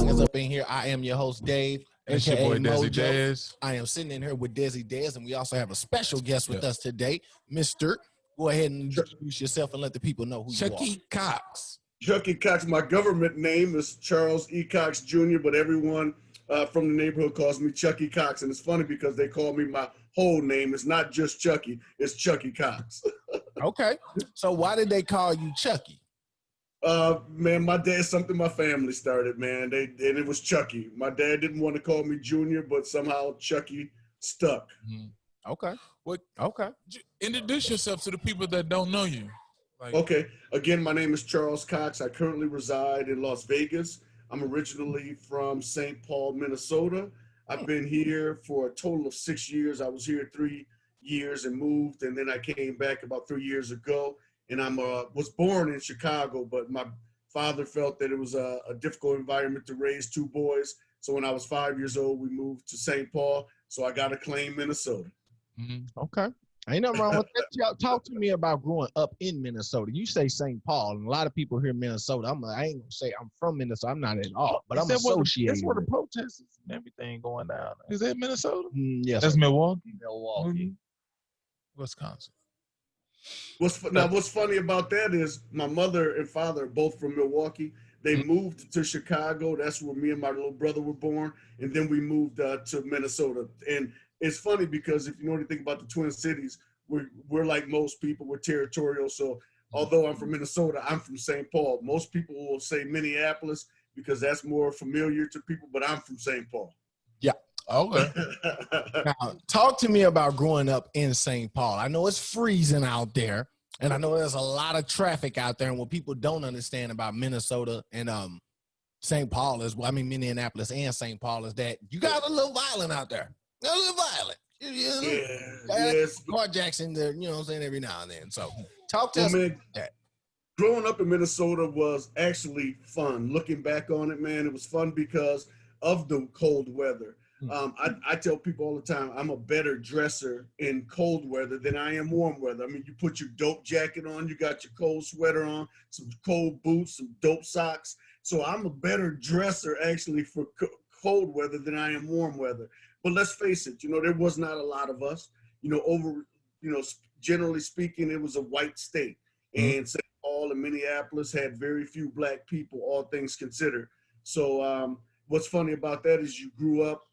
Younginz up in here. I am your host, Dave. It's your boy, Desi Dez. I am sitting in here with Desi Dez, and we also have a special guest with us today, Mr. Go ahead and introduce yourself and let the people know who you are. Chuckie Cox. Chuckie Cox. My government name is Charles E. Cox Jr., but everyone from the neighborhood calls me Chuckie Cox. And it's funny because they call me my whole name. It's not just Chuckie, it's Chuckie Cox. Okay. So why did they call you Chuckie? Man, my dad, something my family started, man. And it was Chuckie. My dad didn't want to call me Junior, but somehow Chuckie stuck. Mm-hmm. Okay. Okay. Introduce yourself to the people that don't know you. Okay. Again, my name is Charles Cox. I currently reside in Las Vegas. I'm originally from St. Paul, Minnesota. I've been here for a total of 6 years. I was here 3 years and moved, and then I came back about 3 years ago. And I was born in Chicago, but my father felt that it was a difficult environment to raise two boys. So when I was 5 years old, we moved to St. Paul. So I got to claim Minnesota. Mm-hmm. Okay. Ain't nothing wrong with that. Talk to me about growing up in Minnesota. You say St. Paul, and a lot of people hear Minnesota. I ain't gonna say I'm from Minnesota. I'm not at all, but I'm associated. That's where the protests and everything going down. Is that Minnesota? Yes. That's Milwaukee. Milwaukee. Wisconsin. What's funny about that is my mother and father are both from Milwaukee. They moved to Chicago. That's where me and my little brother were born. And then we moved to Minnesota. And it's funny because if you know anything about the Twin Cities, we're like most people, we're territorial. So although I'm from Minnesota, I'm from St. Paul. Most people will say Minneapolis because that's more familiar to people, but I'm from St. Paul. Yeah. Okay. Now, talk to me about growing up in St. Paul. I know it's freezing out there, and I know there's a lot of traffic out there. And what people don't understand about Minnesota and St. Paul is, Minneapolis and St. Paul is that you got a little violent out there. A little violent. Yes. Carjacks in there, you know what I'm saying, every now and then. So talk to us about that. Growing up in Minnesota was actually fun. Looking back on it, man, it was fun because of the cold weather. I tell people all the time, I'm a better dresser in cold weather than I am warm weather. I mean, you put your dope jacket on, you got your cold sweater on, some cold boots, some dope socks. So I'm a better dresser actually for cold weather than I am warm weather. But let's face it, there was not a lot of us, generally speaking, it was a white state. And St. Paul and Minneapolis had very few black people, all things considered. So what's funny about that is you grew up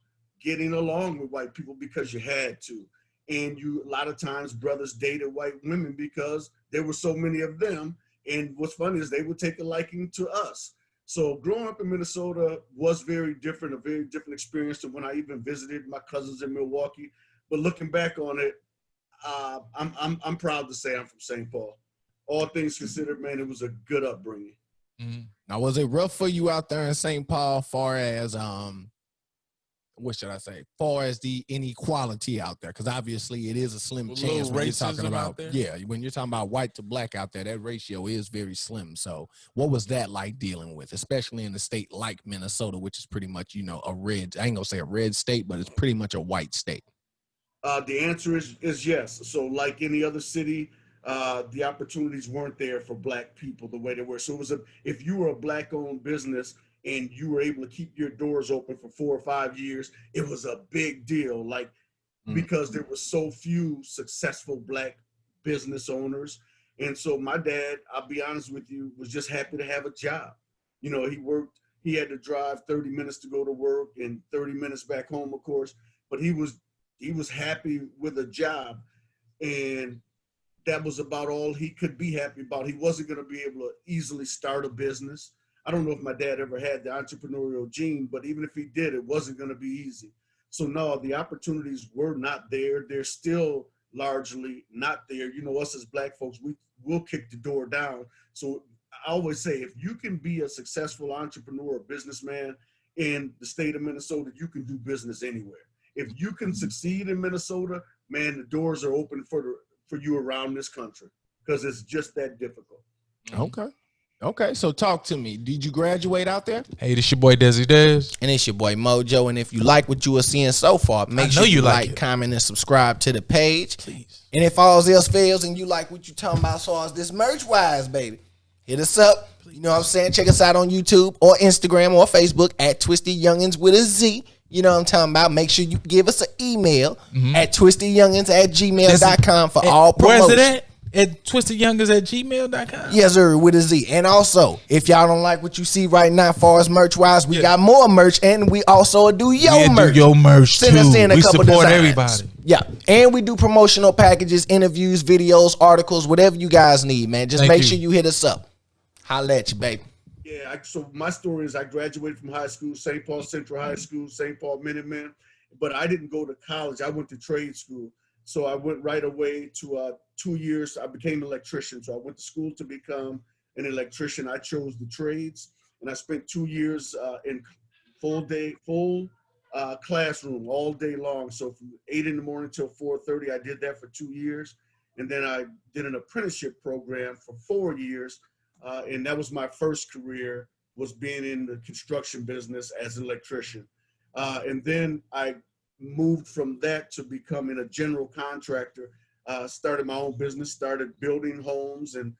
getting along with white people because you had to. And a lot of times brothers dated white women because there were so many of them. And what's funny is they would take a liking to us. So growing up in Minnesota was very different, a very different experience than when I even visited my cousins in Milwaukee. But looking back on it, I'm proud to say I'm from St. Paul. All things considered, man, it was a good upbringing. Mm-hmm. Now, was it rough for you out there in St. Paul far as far as the inequality out there? Because obviously it is a slim chance when you're talking about when you're talking about white to black out there, that ratio is very slim. So what was that like dealing with, especially in a state like Minnesota, which is pretty much, I ain't gonna say a red state, but it's pretty much a white state? The answer is yes. So like any other city, the opportunities weren't there for black people the way they were. So it was if you were a black owned business and you were able to keep your doors open for 4 or 5 years, it was a big deal. Because there were so few successful black business owners. And so my dad, I'll be honest with you, was just happy to have a job. He had to drive 30 minutes to go to work and 30 minutes back home, of course, but he was happy with a job. And that was about all he could be happy about. He wasn't going to be able to easily start a business. I don't know if my dad ever had the entrepreneurial gene, but even if he did, it wasn't going to be easy. So no, the opportunities were not there. They're still largely not there. Us as black folks, we'll kick the door down. So I always say, if you can be a successful entrepreneur or businessman in the state of Minnesota, you can do business anywhere. If you can succeed in Minnesota, man, the doors are open for you around this country because it's just that difficult. Okay, so talk to me. Did you graduate out there? Hey, this your boy Desi Dez. And it's your boy Mojo. And if you like what you are seeing so far, make sure you like, comment, and subscribe to the page. Please. And if all else fails and you like what you talking about as far as this merch-wise, baby, hit us up. You know what I'm saying? Check us out on YouTube or Instagram or Facebook at TwistedYounginz with a Z. You know what I'm talking about? Make sure you give us an email at twistedyoungins@gmail.com for all promotions. Where's it at twistedyoungins@gmail.com. Yes, sir, with a Z. And also, if y'all don't like what you see right now, as far as merch-wise, we got more merch, and we also do your merch. Do your merch Send us in a we couple support designs. everybody. Yeah, and we do promotional packages, interviews, videos, articles, whatever you guys need, man. Just make sure you hit us up. Holla at you, baby. Yeah, so my story is I graduated from high school, St. Paul Central High School, St. Paul Minutemen, but I didn't go to college. I went to trade school. So I went right away to 2 years. I became an electrician. So I went to school to become an electrician. I chose the trades, and I spent 2 years in full classroom all day long. So from 8 in the morning till 4:30, I did that for 2 years. And then I did an apprenticeship program for 4 years. And that was my first career, was being in the construction business as an electrician. And then I moved from that to becoming a general contractor, started my own business, started building homes, and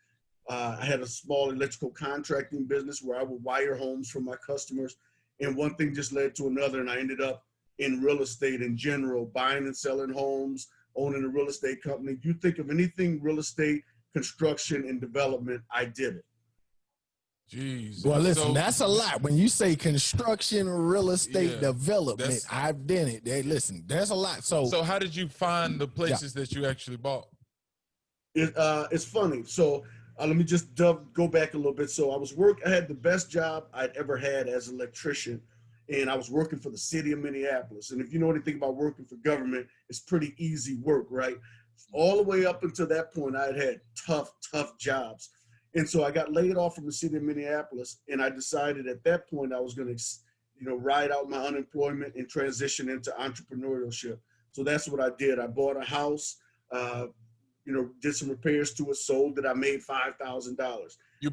I had a small electrical contracting business where I would wire homes for my customers. And one thing just led to another, and I ended up in real estate in general, buying and selling homes, owning a real estate company. You think of anything real estate, construction, and development, I did it. Jeez. Well, listen, that's a lot. When you say construction, real estate development, I've done it. Hey, listen, there's a lot. So how did you find the places that you actually bought? It's funny. So let me just go back a little bit. So I had the best job I'd ever had as an electrician, and I was working for the city of Minneapolis. And if you know anything about working for government, it's pretty easy work, right? All the way up until that point, I had tough jobs. And so I got laid off from the city of Minneapolis, and I decided at that point I was going to, ride out my unemployment and transition into entrepreneurship. So that's what I did. I bought a house, did some repairs to it, sold it. I made $5,000. You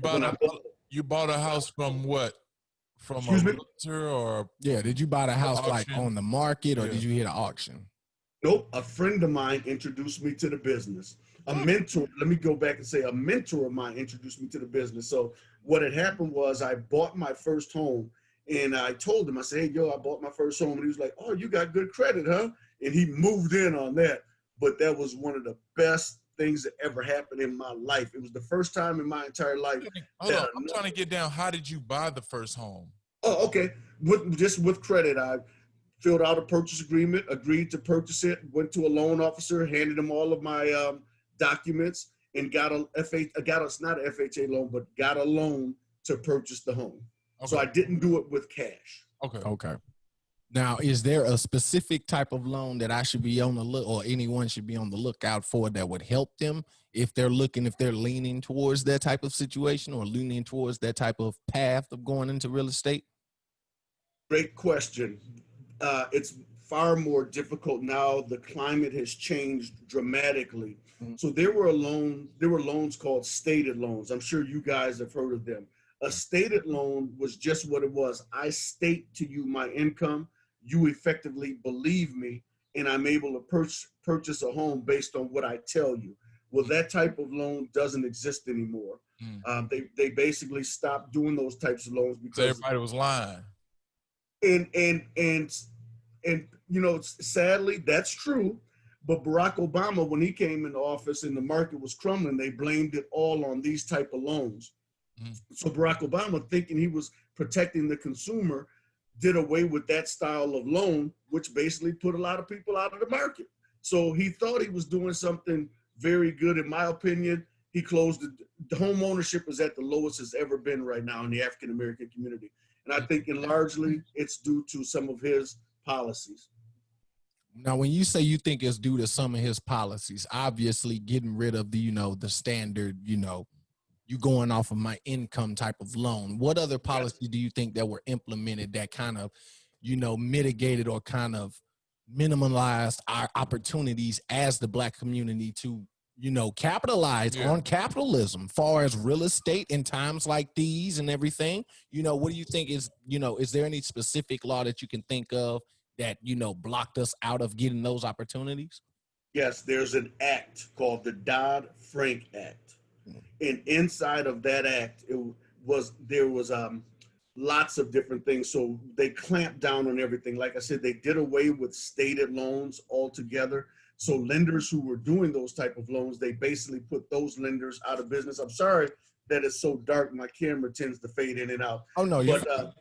bought a house from what? From a realtor or? Yeah, did you buy the house like on the market, or did you hit an auction? Nope. A friend of mine introduced me to the business. A mentor of mine introduced me to the business. So what had happened was I bought my first home, and I told him, I said, hey, I bought my first home. And he was like, oh, you got good credit, huh? And he moved in on that. But that was one of the best things that ever happened in my life. It was the first time in my entire life. Hold on, I'm trying to get down. How did you buy the first home? Oh, okay. With credit, I filled out a purchase agreement, agreed to purchase it, went to a loan officer, handed him all of my documents, and got a loan to purchase the home. Okay. So I didn't do it with cash. Okay. Now, is there a specific type of loan that I should be on the look, or anyone should be on the lookout for, that would help them if they're leaning towards that type of situation or leaning towards that type of path of going into real estate? Great question. It's far more difficult now. The climate has changed dramatically. So there were loans called stated loans. I'm sure you guys have heard of them. A stated loan was just what it was. I state to you my income. You effectively believe me, and I'm able to purchase a home based on what I tell you. Well, that type of loan doesn't exist anymore. They basically stopped doing those types of loans because everybody was lying. And sadly, that's true. But Barack Obama, when he came into office and the market was crumbling, they blamed it all on these type of loans. So Barack Obama, thinking he was protecting the consumer, did away with that style of loan, which basically put a lot of people out of the market. So he thought he was doing something very good. In my opinion, he closed the home ownership is at the lowest it's ever been right now in the African-American community. And I think largely it's due to some of his policies. Now, when you say you think it's due to some of his policies, obviously getting rid of the standard, you going off of my income type of loan, what other policies do you think that were implemented that kind of, mitigated or kind of minimalized our opportunities as the Black community to, capitalize on capitalism, far as real estate in times like these and everything? What do you think is there any specific law that you can think of that, blocked us out of getting those opportunities? Yes, there's an act called the Dodd-Frank Act. And inside of that act, there was lots of different things. So they clamped down on everything. Like I said, they did away with stated loans altogether. So lenders who were doing those type of loans, they basically put those lenders out of business. I'm sorry that it's so dark. My camera tends to fade in and out. Oh, no. But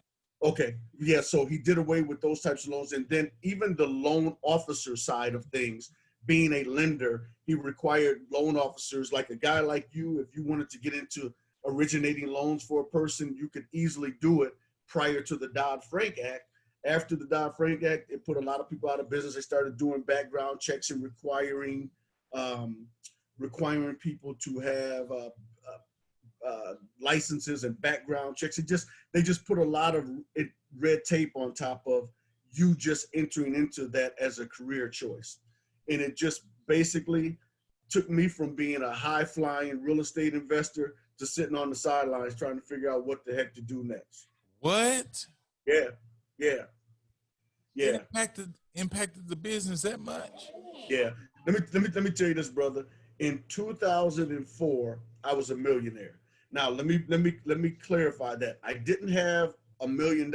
okay. Yeah. So he did away with those types of loans. And then even the loan officer side of things, being a lender, he required loan officers, like a guy like you, if you wanted to get into originating loans for a person, you could easily do it prior to the Dodd-Frank Act. After the Dodd-Frank Act, it put a lot of people out of business. They started doing background checks and requiring people to have licenses and background checks. They just put a lot of red tape on top of you just entering into that as a career choice. And it just basically took me from being a high-flying real estate investor to sitting on the sidelines trying to figure out what the heck to do next. What? Yeah. It impacted the business that much? Yeah. Let me tell you this, brother. In 2004, I was a millionaire. Now let me clarify that. I didn't have $1 million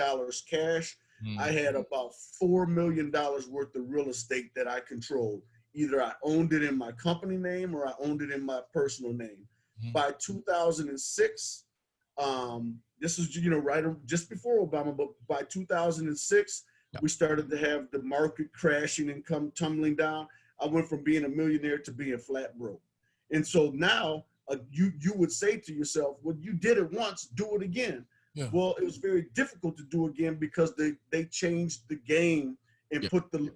cash. I had about $4 million worth of real estate that I controlled. Either I owned it in my company name or I owned it in my personal name. By 2006, this was, right just before Obama, but by 2006, we started to have the market crashing and come tumbling down. I went from being a millionaire to being flat broke. And so now you would say to yourself, well, you did it once, do it again. Yeah. Well, it was very difficult to do again because they changed the game and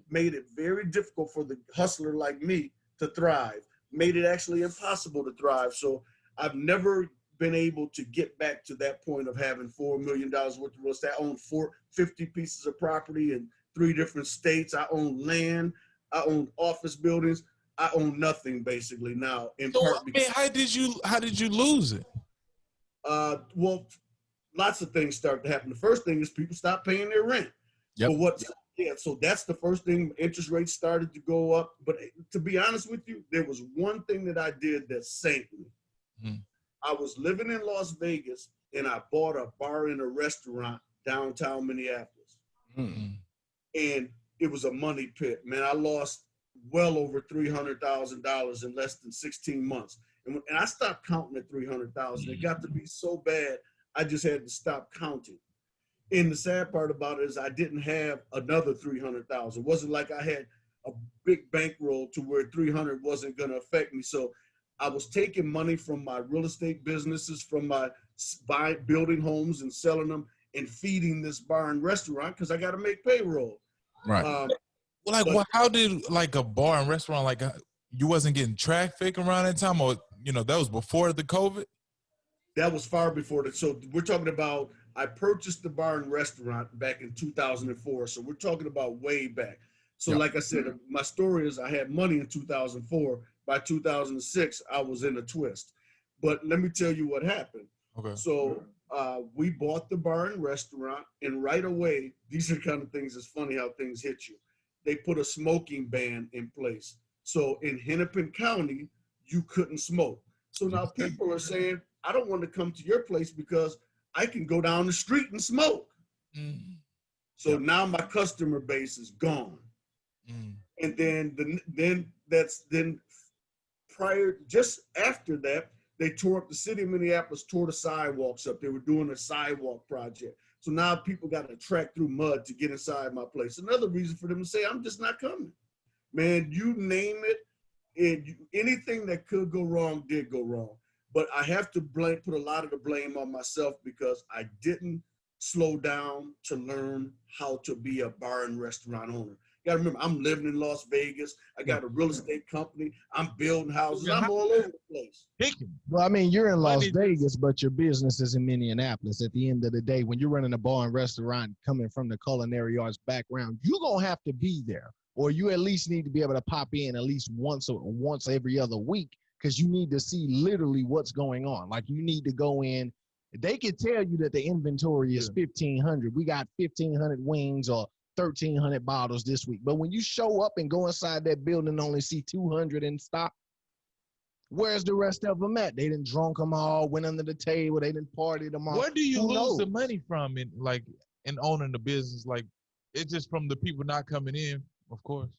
made it very difficult for the hustler like me to thrive, made it actually impossible to thrive. So I've never been able to get back to that point of having $4 million worth of real estate. I own 50 pieces of property in 3 different states. I own land. I own office buildings. I own nothing basically now. How did you lose it? Well, lots of things start to happen. The first thing is people stop paying their rent. So that's the first thing. Interest rates started to go up. But to be honest with you, there was one thing that I did that sank me. I was living in Las Vegas and I bought a bar and a restaurant downtown Minneapolis. And it was a money pit. Man, I lost well over $300,000 in less than 16 months. And I stopped counting at 300,000. It got to be so bad, I just had to stop counting. And the sad part about it is I didn't have another 300,000. It wasn't like I had a big bankroll to where 300 wasn't going to affect me. So I was taking money from my real estate businesses, from my building homes and selling them and feeding this bar and restaurant because I got to make payroll. Right. How did a bar and restaurant, you wasn't getting traffic around that time, or, that was before the COVID? That was far before that. So we're talking about, I purchased the bar and restaurant back in 2004. So we're talking about way back. So like I said, my story is I had money in 2004. By 2006, I was in a twist. But let me tell you what happened. Okay. So we bought the bar and restaurant, and right away, these are kind of things, it's funny how things hit you. They put a smoking ban in place. So in Hennepin County, you couldn't smoke. So now people are saying, I don't want to come to your place because I can go down the street and smoke. So now my customer base is gone. And then just after that, they tore up the city of Minneapolis, tore the sidewalks up. They were doing a sidewalk project. So now people got to track through mud to get inside my place. Another reason for them to say, I'm just not coming. Man, you name it, anything that could go wrong did go wrong. But I have to put a lot of the blame on myself because I didn't slow down to learn how to be a bar and restaurant owner. You gotta remember, I'm living in Las Vegas. I got a real estate company. I'm building houses. I'm all over the place. Well, I mean, you're in Las Vegas, but your business is in Minneapolis. At the end of the day, when you're running a bar and restaurant coming from the culinary arts background, you're gonna have to be there, or you at least need to be able to pop in at least once every other week, because you need to see literally what's going on. Like, you need to go in. They can tell you that the inventory is 1,500. We got 1,500 wings or 1,300 bottles this week. But when you show up and go inside that building and only see 200 in stock, Where's the rest of them at? They didn't drunk them all, went under the table, they didn't party them all. Where do you Who lose knows? the money from in owning the business? Like, it's just from the people not coming in, of course.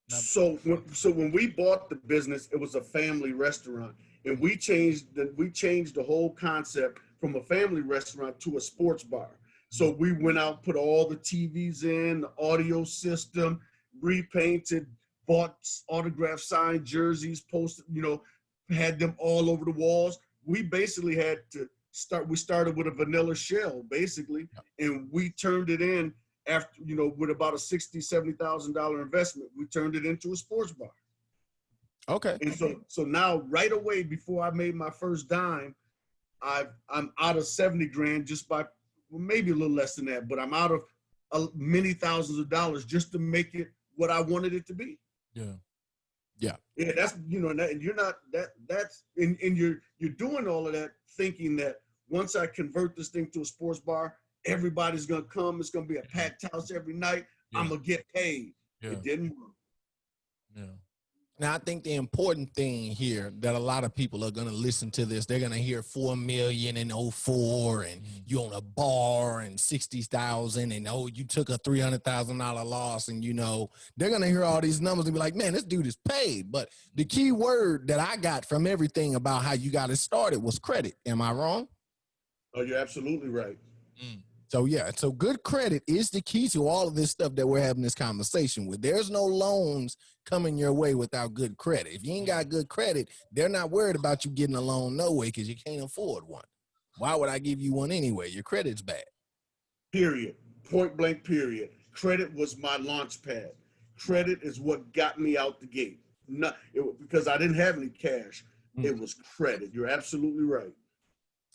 So when we bought the business, it was a family restaurant, and we changed the whole concept from a family restaurant to a sports bar. So we went out, put all the TVs in, the audio system, repainted, bought autographed signed jerseys, posted, had them all over the walls. We basically had to we started with a vanilla shell, basically, and we turned it in after, with about a $60,000, $70,000 investment. We turned it into a sports bar. Okay. And so now, right away, before I made my first dime, I'm out of 70 grand just by, well, maybe a little less than that, but I'm out of many thousands of dollars just to make it what I wanted it to be. Yeah. That's, and you're not that's and you're doing all of that thinking that once I convert this thing to a sports bar, everybody's gonna come. It's gonna be a packed house every night. I'm gonna get paid. It didn't work. Yeah. Now, I think the important thing here that a lot of people are going to listen to this, they're going to hear 4 million in 04 and you own a bar and 60,000 and you took a $300,000 loss and they're going to hear all these numbers and be like, man, this dude is paid. But the key word that I got from everything about how you got it started was credit. Am I wrong? Oh, you're absolutely right. So good credit is the key to all of this stuff that we're having this conversation with. There's no loans coming your way without good credit. If you ain't got good credit, they're not worried about you getting a loan no way because you can't afford one. Why would I give you one anyway? Your credit's bad. Period. Point blank period. Credit was my launch pad. Credit is what got me out the gate. Because I didn't have any cash. It was credit. You're absolutely right.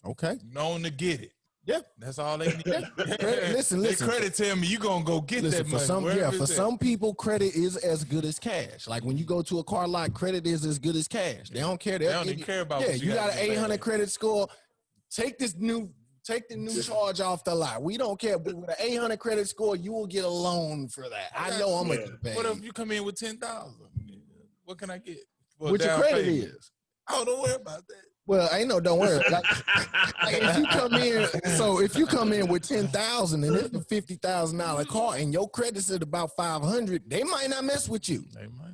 Okay. Known to get it. Yeah, that's all they need. Listen. Credit tell me you gonna go get that money. For some people, credit is as good as cash. Like when you go to a car lot, credit is as good as cash. They don't care. They don't even care about. Yeah, you got an 800 credit score. Take the new charge off the lot. We don't care. But with an 800 credit score, you will get a loan for that. I know I'm gonna get paid. What if you come in with 10,000? What can I get? What your credit is? Oh, don't worry about that. Well, don't worry. Like if you come in with 10,000 and it's a $50,000 car and your credit's at about 500, they might not mess with you.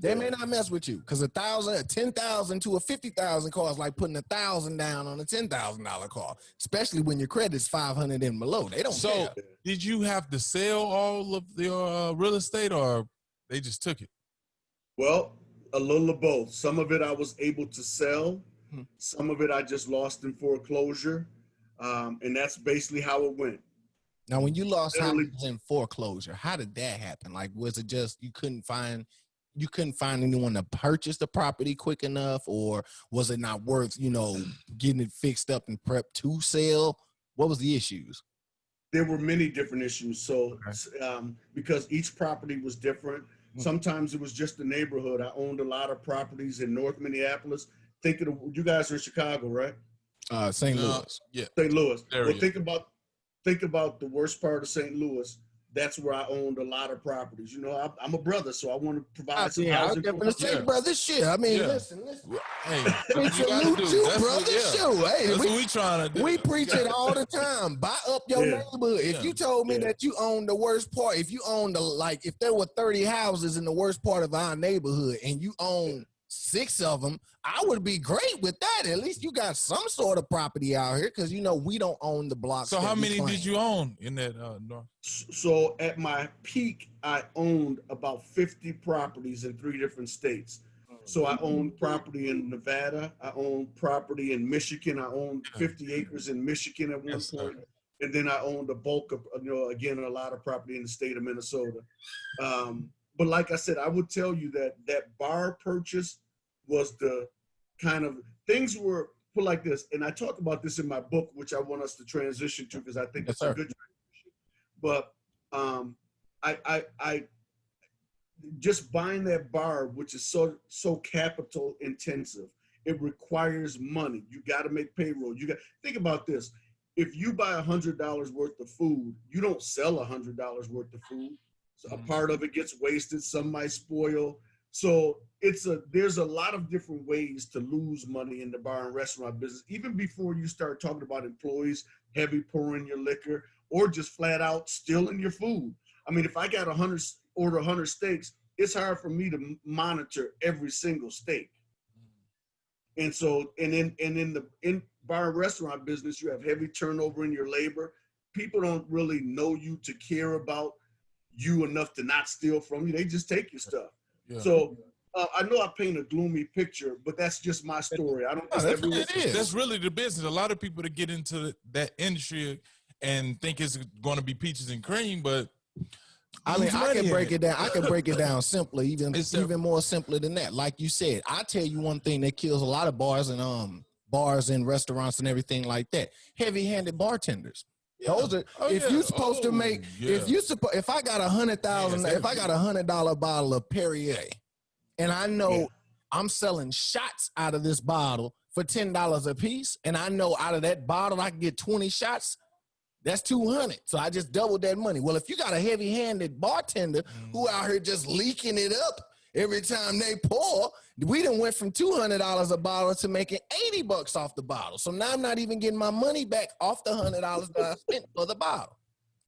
They may not mess with you because 10,000 to a 50,000 car is like putting 1,000 down on a $10,000 car, especially when your credit's 500 and below. They don't care. So, did you have to sell all of your real estate, or they just took it? Well, a little of both. Some of it I was able to sell. Some of it I just lost in foreclosure, and that's basically how it went. Now, when you lost houses in foreclosure, how did that happen? Like, was it just you couldn't find anyone to purchase the property quick enough, or was it not worth getting it fixed up and prepped to sell? What was the issues? There were many different issues. So, because each property was different, sometimes it was just the neighborhood. I owned a lot of properties in North Minneapolis. You guys are in Chicago, right? St. Louis. Yeah. St. Louis. Well, think about the worst part of St. Louis. That's where I owned a lot of properties. I'm a brother, so I want to provide some housing. I was say, brother, shit. I mean, listen. Hey, salute you, brother. Hey, that's what we trying to do. We preach it all the time. Buy up your neighborhood. If you told me that you owned the worst part, if you owned if there were 30 houses in the worst part of our neighborhood and you own 6 of them, I would be great with that. At least you got some sort of property out here because we don't own the blocks. So how many did you own in that north? So at my peak, I owned about 50 properties in 3 different states. So I owned property in Nevada. I owned property in Michigan. I owned 50 acres in Michigan at one point. And then I owned a bulk of, again, a lot of property in the state of Minnesota. But like I said, I would tell you that bar purchase was the kind of things were put like this. And I talk about this in my book, which I want us to transition to because I think it's a good transition. But I just buying that bar, which is so capital intensive, it requires money. You got to make payroll. Think about this. If you buy $100 worth of food, you don't sell $100 worth of food. So a part of it gets wasted. Some might spoil. So there's a lot of different ways to lose money in the bar and restaurant business, even before you start talking about employees heavy pouring your liquor or just flat out stealing your food. I mean, if I got order 100 steaks, it's hard for me to monitor every single steak. And so, in bar and restaurant business, you have heavy turnover in your labor. People don't really know you to care about you enough to not steal from you. They just take your stuff. Yeah. So I know I paint a gloomy picture, but that's just my story. I don't. That's really the business. A lot of people that get into that industry and think it's going to be peaches and cream, but I mean, I can break it down. I can break it down simply, even more simply than that. Like you said, I tell you one thing that kills a lot of bars and restaurants and everything like that: heavy-handed bartenders. Yeah. Those are you're supposed to make. Yeah. If I got $100,000, if I got $100 bottle of Perrier, and I know I'm selling shots out of this bottle for $10 a piece, and I know out of that bottle I can get 20 shots. That's 200. So I just doubled that money. Well, if you got a heavy-handed bartender who out here just leaking it up every time they pour, we done went from $200 a bottle to making $80 off the bottle. So now I'm not even getting my money back off the $100 that I spent for the bottle.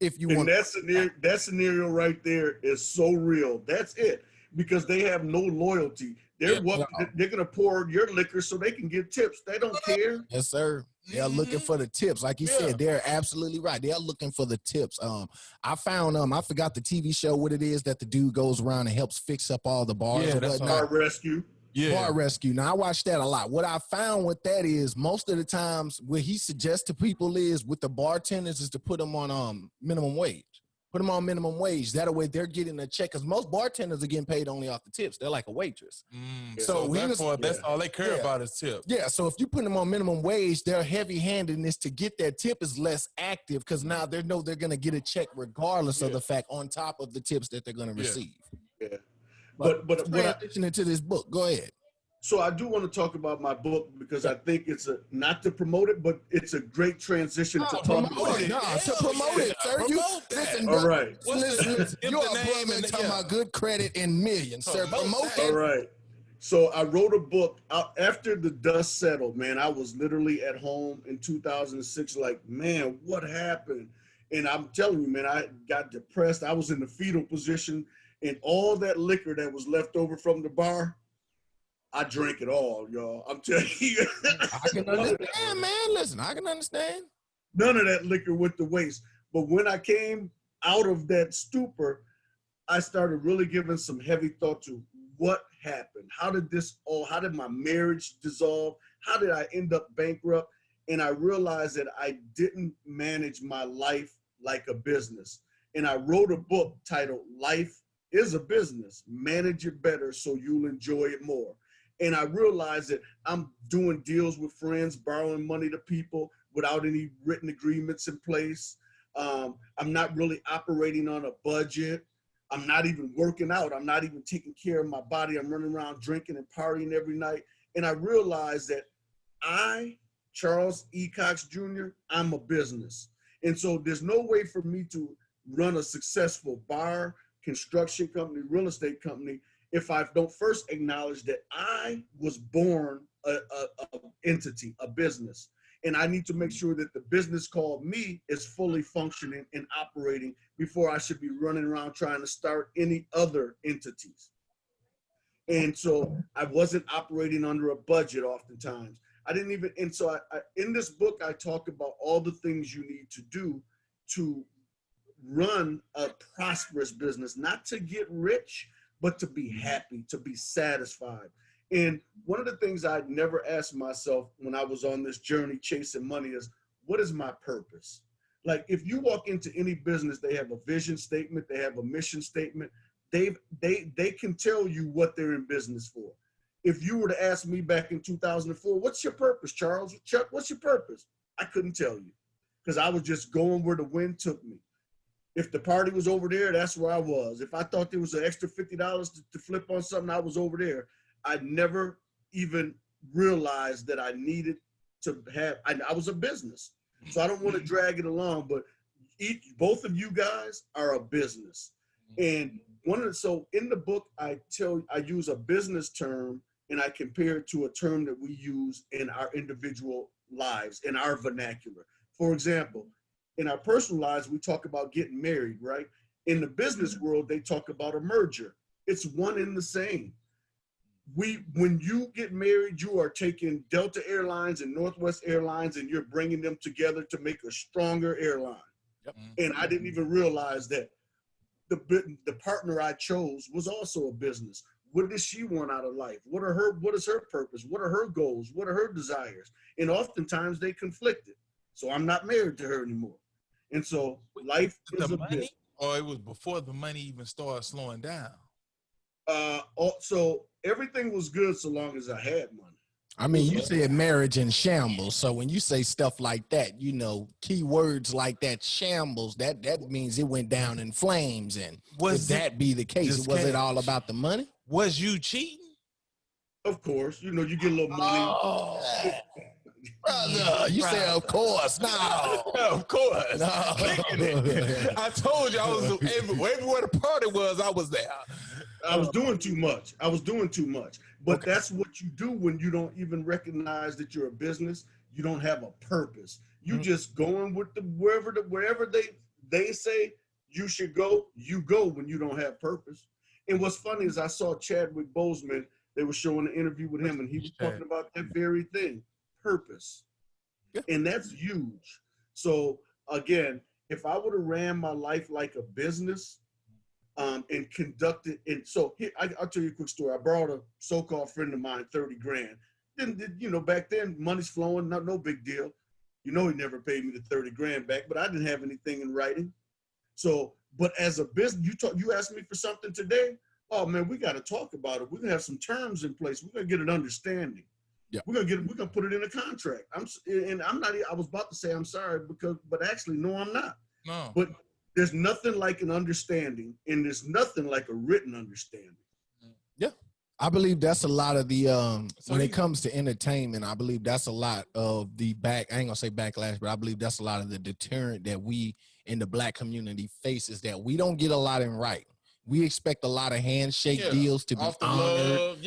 If you want that scenario right there is so real. That's it. Because they have no loyalty. They're gonna pour your liquor so they can get tips. They don't care. Yes, sir. They're looking for the tips. Like you said, they're absolutely right. They're looking for the tips. I found I forgot the TV show what it is that the dude goes around and helps fix up all the bars. Yeah, that's Bar Rescue. Yeah. Bar Rescue. Now I watch that a lot. What I found with that is most of the times what he suggests to people is with the bartenders is to put them on minimum wage. Put them on minimum wage. That way they're getting a check because most bartenders are getting paid only off the tips. They're like a waitress. So that's all they care about is tips. Yeah. So if you put them on minimum wage, their heavy-handedness to get that tip is less active because now they know they're going to get a check regardless of the fact on top of the tips that they're going to receive. Yeah. But transitioning to this book, go ahead. So I do want to talk about my book because I think it's not to promote it, but it's a great transition to talk about it. To promote it, sir. Listen, all right. Listen, you're a brother talking about good credit in millions, sir. Promote it. All right. So I wrote a book after the dust settled, man. I was literally at home in 2006, like, man, what happened? And I'm telling you, man, I got depressed. I was in the fetal position, and all that liquor that was left over from the bar, I drank it all, y'all. I'm telling you. I can understand, man. Listen, I can understand. None of that liquor went to waste. But when I came out of that stupor, I started really giving some heavy thought to what happened. How did my marriage dissolve? How did I end up bankrupt? And I realized that I didn't manage my life like a business. And I wrote a book titled Life is a Business. Manage it better so you'll enjoy it more. And I realized that I'm doing deals with friends, borrowing money to people without any written agreements in place. I'm not really operating on a budget. I'm not even working out. I'm not even taking care of my body. I'm running around drinking and partying every night. And I realized that Charles E. Cox Jr., I'm a business. And so there's no way for me to run a successful bar, construction company, real estate company, if I don't first acknowledge that I was born a entity, a business, and I need to make sure that the business called me is fully functioning and operating before I should be running around trying to start any other entities. And so I wasn't operating under a budget oftentimes. And so in this book, I talk about all the things you need to do to run a prosperous business, not to get rich, but to be happy, to be satisfied. And one of the things I'd never asked myself when I was on this journey chasing money is, what is my purpose? Like if you walk into any business, they have a vision statement, they have a mission statement. They can tell you what they're in business for. If you were to ask me back in 2004, what's your purpose, Charles? Chuck, what's your purpose? I couldn't tell you because I was just going where the wind took me. If the party was over there, that's where I was. If I thought there was an extra $50 to flip on something, I was over there. I never even realized that I needed to have, I was a business. So I don't want to drag it along, but both of you guys are a business. And so in the book, I use a business term and I compare it to a term that we use in our individual lives, in our vernacular. For example, in our personal lives, we talk about getting married, right? In the business world, they talk about a merger. It's one and the same. When you get married, you are taking Delta Airlines and Northwest Airlines and you're bringing them together to make a stronger airline. Yep. And I didn't even realize that the partner I chose was also a business. What does she want out of life? What is her purpose? What are her goals? What are her desires? And oftentimes they conflicted. So I'm not married to her anymore. And so life is a business. Or it was before the money even started slowing down? So everything was good so long as I had money. I mean, you said marriage in shambles. So when you say stuff like that, key words like that, shambles, that means it went down in flames. And would that be the case? Was it all about the money? Was you cheating? Of course. You get a little money. Oh, brother, you said of course. No. Of course. No. I told you I was everywhere the party was, I was there. I was doing too much. But that's what you do when you don't even recognize that you're a business. You don't have a purpose. You just going with wherever they say you should go, you go when you don't have purpose. And what's funny is I saw Chadwick Boseman, they were showing an interview with him and he was talking about that very thing, purpose. Yeah. And that's huge. So again, if I would have ran my life like a business, and conducted it. So here, I'll tell you a quick story. I borrowed a so-called friend of mine $30,000. Then, back then money's flowing, no big deal. He never paid me the $30,000 back, but I didn't have anything in writing. So, but as a business, you asked me for something today. Oh man, we got to talk about it. We're gonna have some terms in place. We're gonna get an understanding. Yeah. We're gonna put it in a contract. I was about to say I'm sorry but actually no, I'm not. No. But there's nothing like an understanding, and there's nothing like a written understanding. Yeah. I believe that's a lot of the, when it comes to entertainment, I believe that's a lot of the I ain't gonna say backlash, but I believe that's a lot of the deterrent that we in the Black community face is that we don't get a lot in writing. We expect a lot of handshake deals to be honored.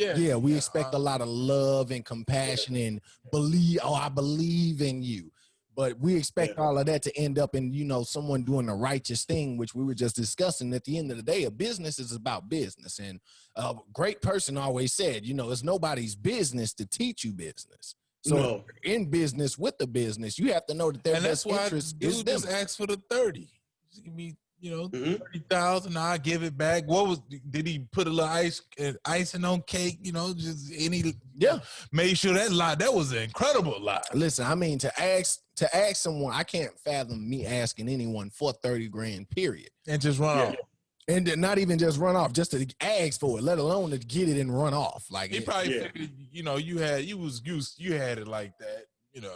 We expect a lot of love and compassion and I believe in you. But we expect all of that to end up in, someone doing a righteous thing, which we were just discussing. At the end of the day, a business is about business. And a great person always said, it's nobody's business to teach you business. So in business with the business, you have to know that their best interest is them. Just ask for the 30. Just give me, 30,000. I give it back. Did he put a little icing on cake? Just made sure that was an incredible lie. Listen, I mean, to ask someone, I can't fathom me asking anyone for $30,000, period. And just run off. And not even just run off, just to ask for it, let alone to get it and run off. Like he probably figured, you had it like that,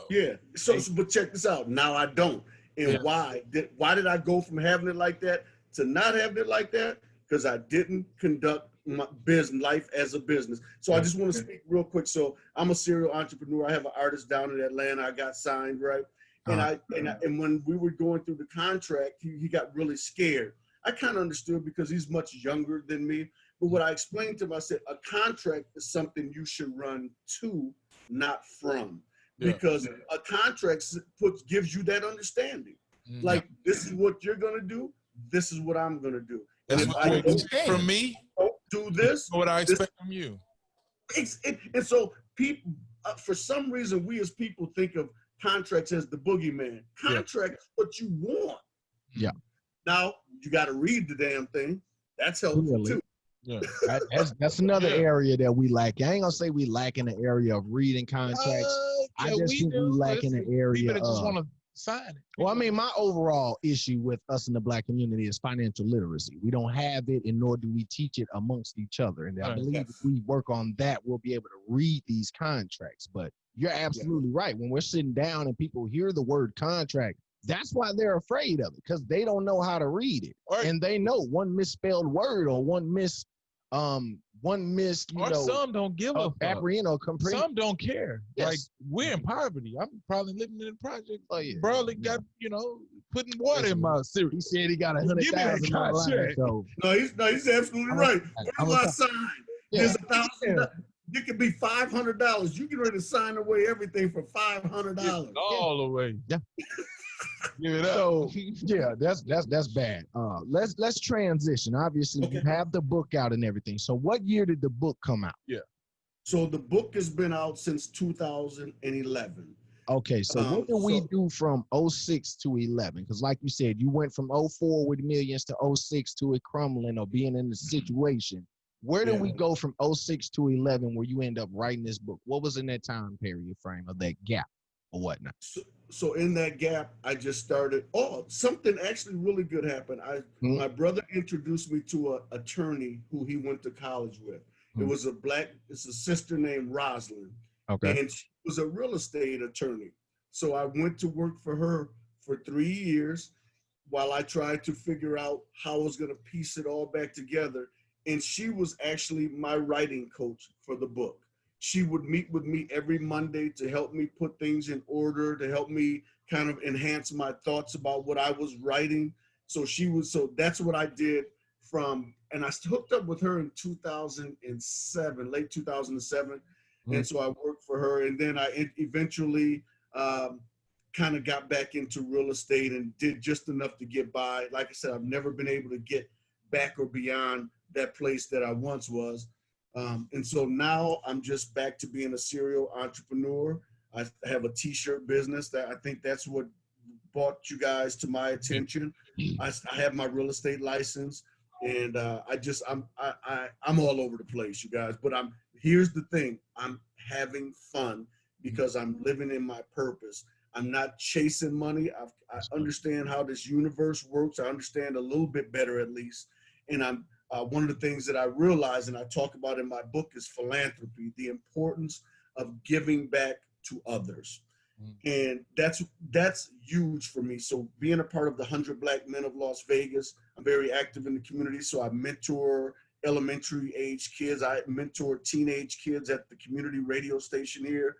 Yeah. So, but check this out. Now I don't. And why did I go from having it like that to not having it like that? Because I didn't conduct my business life as a business. So I just want to speak real quick. So I'm a serial entrepreneur. I have an artist down in Atlanta. I got signed, right? And and when we were going through the contract, he got really scared. I kind of understood because he's much younger than me. But what I explained to him, I said, a contract is something you should run to, not from. Because a contract gives you that understanding. Like, this is what you're going to do. This is what I'm going to do. And if I expect from me, do this. What I expect from you. And so people, for some reason, we as people think of contracts as the boogeyman. Contract is what you want. Yeah. Now, you got to read the damn thing. That's helpful too. Yeah, that's another area that we lack. I ain't gonna say we lack in the area of reading contracts. I just think we lack in the area of just want to sign it. Well, I mean, my overall issue with us in the Black community is financial literacy. We don't have it, and nor do we teach it amongst each other. And I believe if we work on that, we'll be able to read these contracts. But you're absolutely right. When we're sitting down and people hear the word contract, that's why they're afraid of it, because they don't know how to read it. And they know one misspelled word or one one missed, or some don't give a fuck. Some don't care. Yes. Like, we're in poverty. I'm probably living in a project. Probably got, putting water in my cereal. He said he got 100,000 line. So no, he's absolutely right. Where's my sign? There's $1,000. It could be $500. You get ready to sign away everything for $500. All the way. Yeah. Give it up. So yeah, that's bad. Let's transition. Obviously, you have the book out and everything. So what year did the book come out? Yeah. So the book has been out since 2011. Okay, so what did we do from 06 to 11? Because like you said, you went from 04 with millions to 06 to it crumbling or being in the situation. Where did we go from 06 to 11 where you end up writing this book? What was in that time period frame of that gap or whatnot? So in that gap, I just started. Something actually really good happened. My brother introduced me to an attorney who he went to college with. It's a sister named Rosalind. Okay. And she was a real estate attorney. So I went to work for her for 3 years while I tried to figure out how I was going to piece it all back together. And she was actually my writing coach for the book. She would meet with me every Monday to help me put things in order, to help me kind of enhance my thoughts about what I was writing. So that's what I did and I hooked up with her in 2007, late 2007. And so I worked for her, and then I eventually kind of got back into real estate and did just enough to get by. Like I said, I've never been able to get back or beyond that place that I once was. And so now I'm just back to being a serial entrepreneur. I have a t-shirt business that I think that's what brought you guys to my attention. I have my real estate license, and I'm all over the place, you guys. But here's the thing: I'm having fun because I'm living in my purpose. I'm not chasing money. I understand how this universe works. I understand a little bit better, at least. And one of the things that I realize and I talk about in my book is philanthropy, the importance of giving back to others. And that's huge for me. So being a part of the 100 Black Men of Las Vegas, I'm very active in the community. So I mentor elementary age kids. I mentor teenage kids at the community radio station here.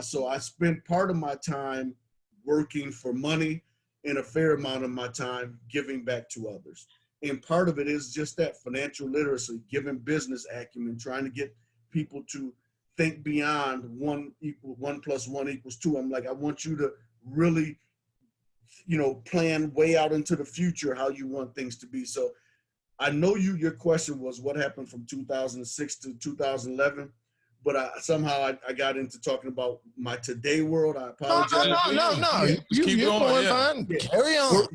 So I spend part of my time working for money and a fair amount of my time giving back to others. And part of it is just that financial literacy, giving business acumen, trying to get people to think beyond 1 + 1 = 2. I'm like, I want you to really, plan way out into the future how you want things to be. So I know your question was what happened from 2006 to 2011, but somehow I got into talking about my today world. I apologize. No. You're going fine. Yeah. Carry on.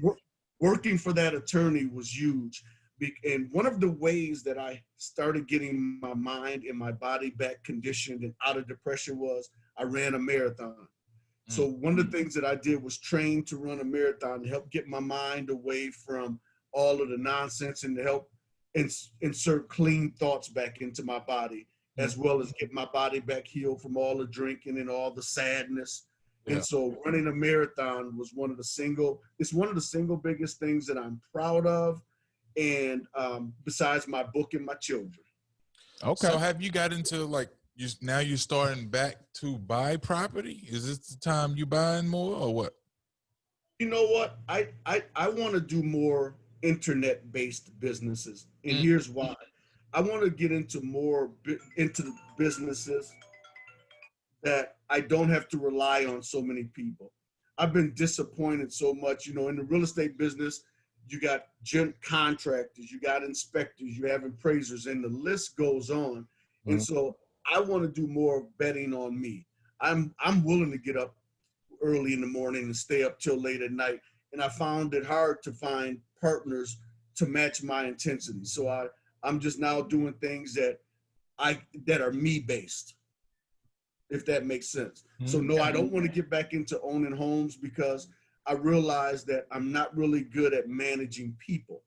Working for that attorney was huge. And one of the ways that I started getting my mind and my body back conditioned and out of depression was I ran a marathon. So one of the things that I did was train to run a marathon to help get my mind away from all of the nonsense and to help insert clean thoughts back into my body, as well as get my body back healed from all the drinking and all the sadness. Yeah. And so running a marathon was one of the single biggest things that I'm proud of. And besides my book and my children. Okay. So have you got into now you're starting back to buy property? Is this the time you buying more or what? You know what? I want to do more internet-based businesses. And here's why. I want to get into into the businesses that I don't have to rely on so many people. I've been disappointed so much, in the real estate business. You got contractors, you got inspectors, you have appraisers, and the list goes on. And so I want to do more betting on me. I'm willing to get up early in the morning and stay up till late at night. And I found it hard to find partners to match my intensity. So I'm just now doing things that are me based, if that makes sense. So no, I don't want to get back into owning homes because I realized that I'm not really good at managing people.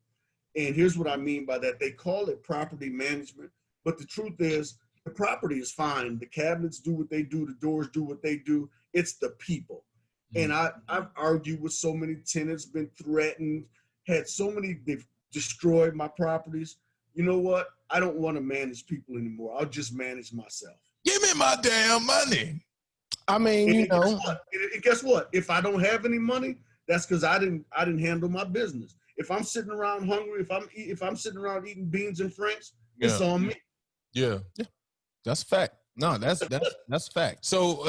And here's what I mean by that. They call it property management, but the truth is the property is fine. The cabinets do what they do. The doors do what they do. It's the people. And I've argued with so many tenants, been threatened, they've destroyed my properties. you know what? I don't want to manage people anymore. I'll just manage myself. Give me my damn money. I mean, you know. And guess what? If I don't have any money, that's because I didn't handle my business. If I'm sitting around hungry, if I'm sitting around eating beans and franks, it's on me. Yeah. That's fact. No, that's fact. So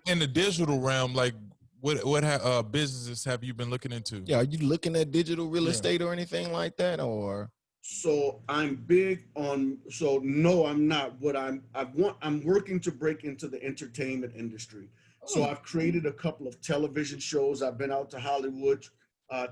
in the digital realm, like what businesses have you been looking into? Yeah, are you looking at digital real estate or anything like that, or? So I'm big on. So no, I'm not. What I'm working to break into the entertainment industry. So I've created a couple of television shows. I've been out to Hollywood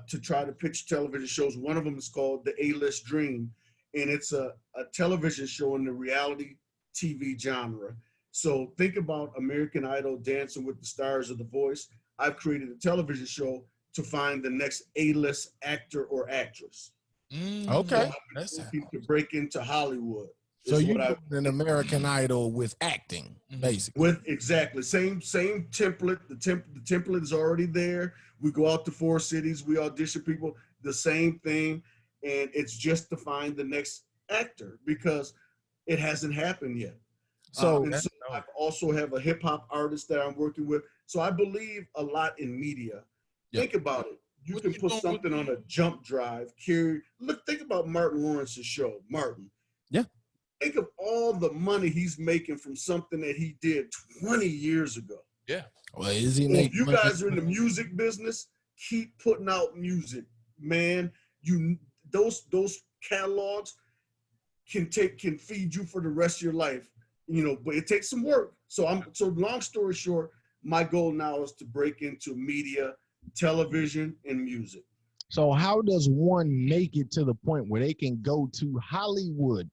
to try to pitch television shows. One of them is called The A-List Dream, and it's a television show in the reality TV genre. So think about American Idol, Dancing with the Stars, or The Voice. I've created a television show to find the next A-list actor or actress. Okay. That's looking to break into Hollywood. So you doing an American Idol with acting, basically. With exactly same template. The template is already there. We go out to 4 cities. We audition people. The same thing, and it's just to find the next actor because it hasn't happened yet. So I also have a hip hop artist that I'm working with. So I believe a lot in media. Yep. Think about it. You can put something on a jump drive. Think about Martin Lawrence's show, Martin. Yeah. Think of all the money he's making from something that he did 20 years ago. Yeah. Well, is he making? If you guys are in the music business, keep putting out music, man. Those catalogs can feed you for the rest of your life, but it takes some work. So long story short, my goal now is to break into media, television, and music. So how does one make it to the point where they can go to Hollywood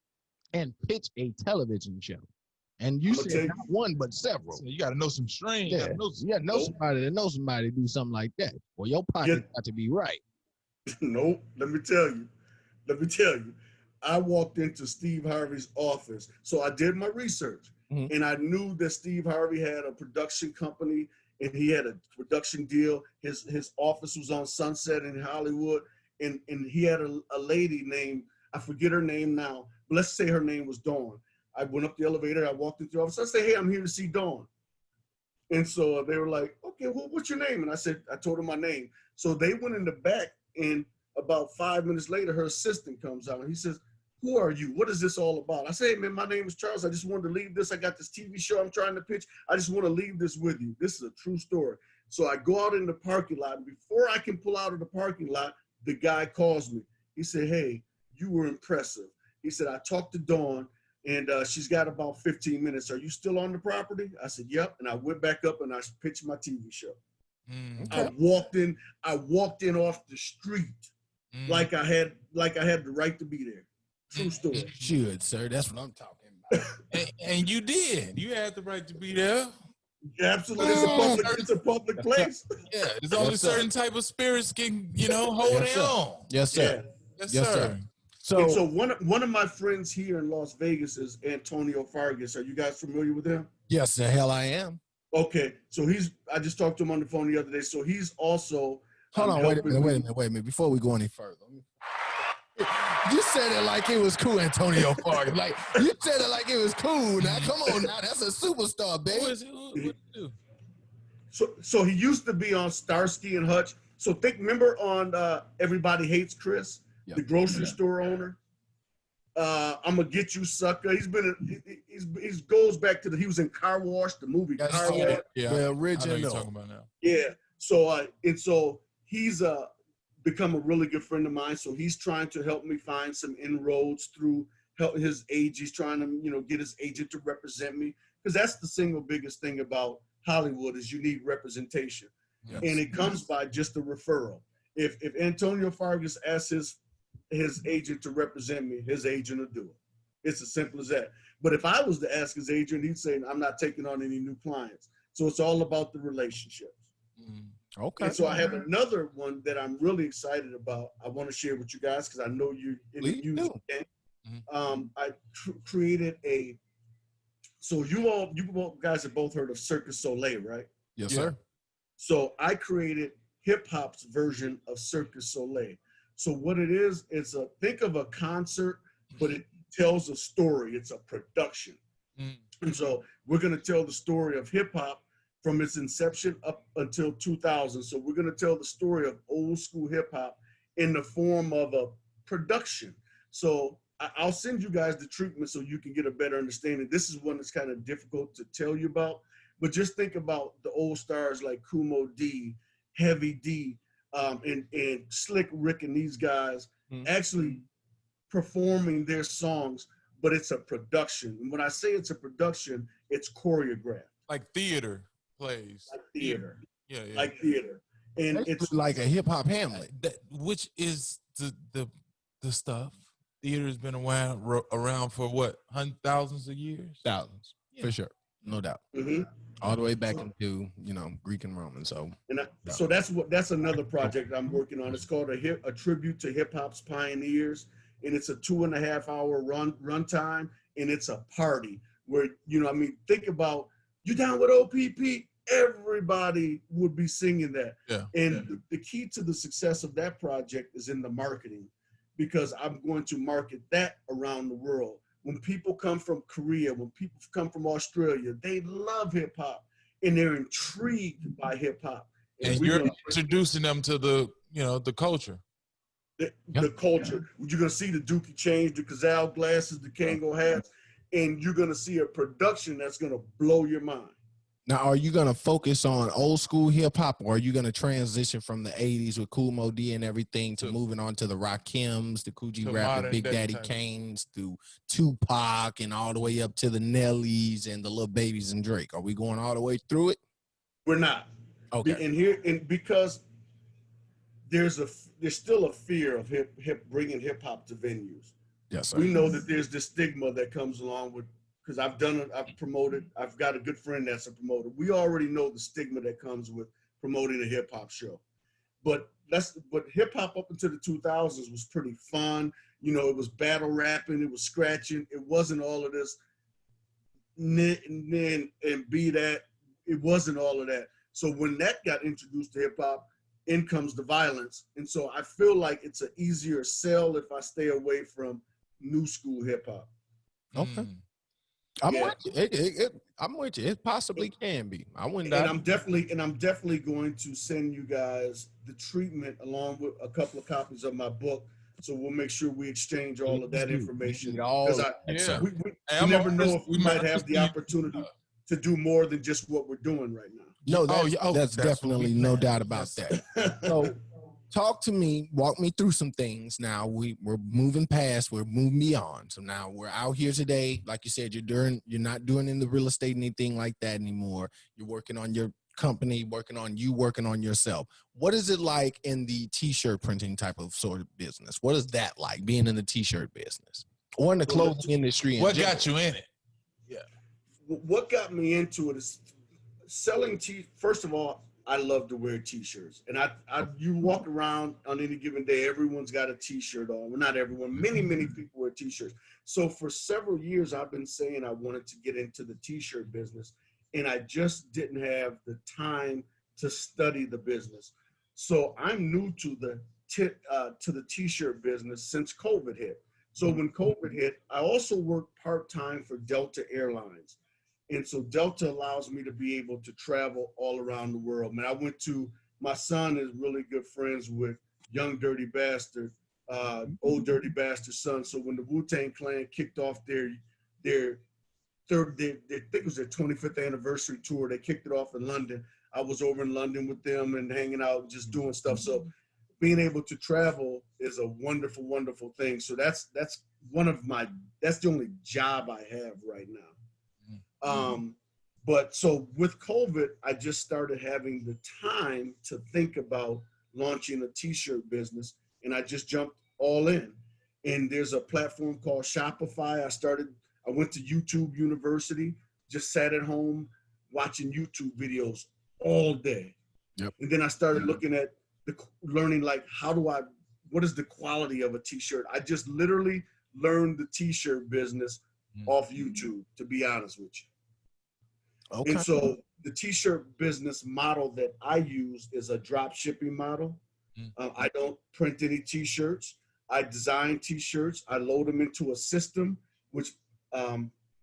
and pitch a television show? And you said not one, but several. So you got to know some strings. Yeah, you got to know somebody to know somebody to do something like that. Well, your pocket got to be right. Nope. Let me tell you. I walked into Steve Harvey's office. So I did my research. Mm-hmm. And I knew that Steve Harvey had a production company and he had a production deal. His office was on Sunset in Hollywood. And he had a lady named, I forget her name now, but let's say her name was Dawn. I went up the elevator. I walked into the office. I said, "Hey, I'm here to see Dawn." And so they were like, "Okay, well, what's your name?" And I told them my name. So they went in the back, and about 5 minutes later, her assistant comes out and he says, "Who are you? What is this all about?" I say, "Hey, man, my name is Charles. I just wanted to leave this. I got this TV show I'm trying to pitch. I just want to leave this with you. This is a true story." So I go out in the parking lot, and before I can pull out of the parking lot, the guy calls me. He said, "Hey, you were impressive." He said, "I talked to Dawn, and she's got about 15 minutes. Are you still on the property?" I said, "Yep." And I went back up and I pitched my TV show. Okay. I walked in off the street like I had the right to be there. True story. You should, sir. That's what I'm talking about. and you did. You had the right to be there. Yeah, absolutely. It's a public place. Yeah. There's only certain type of spirits can, hold it on. Yes, sir. Yes, sir. So one of my friends here in Las Vegas is Antonio Fargas. Are you guys familiar with him? Yes, the hell I am. Okay, so I just talked to him on the phone the other day. So he's also Hold on, wait a minute. Before we go any further, you said it like it was cool, Antonio Fargas. Like you said it like it was cool. Now come on, now that's a superstar, baby. So he used to be on Starsky and Hutch. So remember on Everybody Hates Chris? Yep. The grocery store owner. I'm gonna get you, sucker. He's goes back to he was in Car Wash, the movie Car Wash. Yeah, the original. I know you're talking about now. Yeah. So he's become a really good friend of mine. So he's trying to help me find some inroads through his age. He's trying to get his agent to represent me because that's the single biggest thing about Hollywood is you need representation, yes. And it comes by just a referral. If Antonio Fargas asks his agent to represent me, his agent will do it. It's as simple as that. But if I was to ask his agent, he'd say, "I'm not taking on any new clients." So it's all about the relationships. Okay. And so I have another one that I'm really excited about. I want to share with you guys because I know you're in the music game. I created so you guys have both heard of Cirque du Soleil, right? Yes, sir. So I created hip hop's version of Cirque du Soleil. So what it is, think of a concert but it tells a story. It's a production. And so we're going to tell the story of hip hop from its inception up until 2000. So we're going to tell the story of old school hip hop in the form of a production. So I'll send you guys the treatment so you can get a better understanding. This is one that's kind of difficult to tell you about, but just think about the old stars like Kumo D, Heavy D, and Slick Rick and these guys actually performing their songs, but it's a production. And when I say it's a production, it's choreographed. Like theater plays. Like theater. Yeah. Like theater. And it's like a hip hop Hamlet. Which is the stuff. Theater has been around for what, thousands of years? Thousands, for sure, no doubt. All the way back into Greek and Roman. So so that's another project I'm working on. It's called a tribute to hip hop's pioneers, and it's a 2.5 hour runtime, and it's a party where think about you down with OPP. Everybody would be singing that. The key to the success of that project is in the marketing, because I'm going to market that around the world. When people come from Korea, when people come from Australia, they love hip hop and they're intrigued by hip hop. And you're introducing them to the culture. The culture. You're gonna see the Dookie chains, the Cazal glasses, the Kango hats, and you're gonna see a production that's gonna blow your mind. Now, are you going to focus on old school hip hop, or are you going to transition from the 80s with Kool Moe Dee and everything to moving on to the Rakims, the Coogee Rap, and Big Daddy Kane's, through Tupac, and all the way up to the Nellies and the Lil Babies and Drake? Are we going all the way through it? We're not. Okay. And because there's still a fear of bringing hip hop to venues. Yes, sir. We know that there's this stigma that comes along with, because I've done it, I've promoted, I've got a good friend that's a promoter. We already know the stigma that comes with promoting a hip hop show. But hip hop up until the 2000s was pretty fun. It was battle rapping, it was scratching. It wasn't all of this and be that. It wasn't all of that. So when that got introduced to hip hop, in comes the violence. And so I feel like it's an easier sell if I stay away from new school hip hop. Okay. I'm with you. I'm with you. It possibly can be. I'm definitely going to send you guys the treatment along with a couple of copies of my book. So we'll make sure we exchange all of that information. Because we never know if we might have the opportunity to do more than just what we're doing right now. No, that's definitely no doubt about that. So talk to me, walk me through some things. Now we're moving past, we're moving beyond. So now we're out here today. Like you said, you're not doing in the real estate anything like that anymore. You're working on your company, working on yourself. What is it like in the t-shirt printing type of sort of business? What is that like, being in the t-shirt business or in the clothing industry? What got you in it? Yeah. What got me into it is selling first of all, I love to wear t-shirts, and you walk around on any given day, everyone's got a t-shirt on. Well, not everyone, many people wear t-shirts. So for several years, I've been saying I wanted to get into the t-shirt business, and I just didn't have the time to study the business. So I'm new to the t-shirt business since COVID hit. So when COVID hit, I also worked part-time for Delta Airlines. And so Delta allows me to be able to travel all around the world. Man, my son is really good friends with Young Dirty Bastard, Old Dirty Bastard son. So when the Wu-Tang Clan kicked off their I think it was their 25th anniversary tour, they kicked it off in London. I was over in London with them and hanging out, just doing stuff. So being able to travel is a wonderful, wonderful thing. So that's the only job I have right now. But so with COVID, I just started having the time to think about launching a t-shirt business, and I just jumped all in. And there's a platform called Shopify. I went to YouTube University, just sat at home watching YouTube videos all day. Yep. And then I started looking at learning, like, what is the quality of a t-shirt? I just literally learned the t-shirt business off YouTube, to be honest with you. Okay. And so the t-shirt business model that I use is a drop shipping model. I don't print any t-shirts. I design t-shirts. I load them into a system, which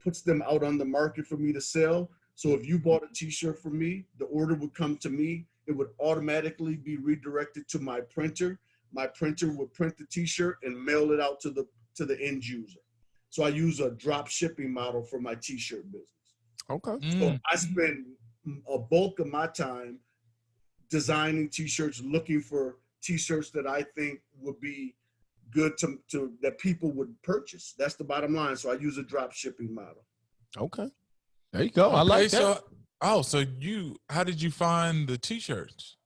puts them out on the market for me to sell. So if you bought a t-shirt from me, the order would come to me. It would automatically be redirected to my printer. My printer would print the t-shirt and mail it out to the end user. So I use a drop shipping model for my t-shirt business. Okay. So I spend a bulk of my time designing t-shirts, looking for t-shirts that I think would be good to that people would purchase. That's the bottom line. So I use a drop shipping model. Okay. There you go. I like that. So how did you find the t-shirts?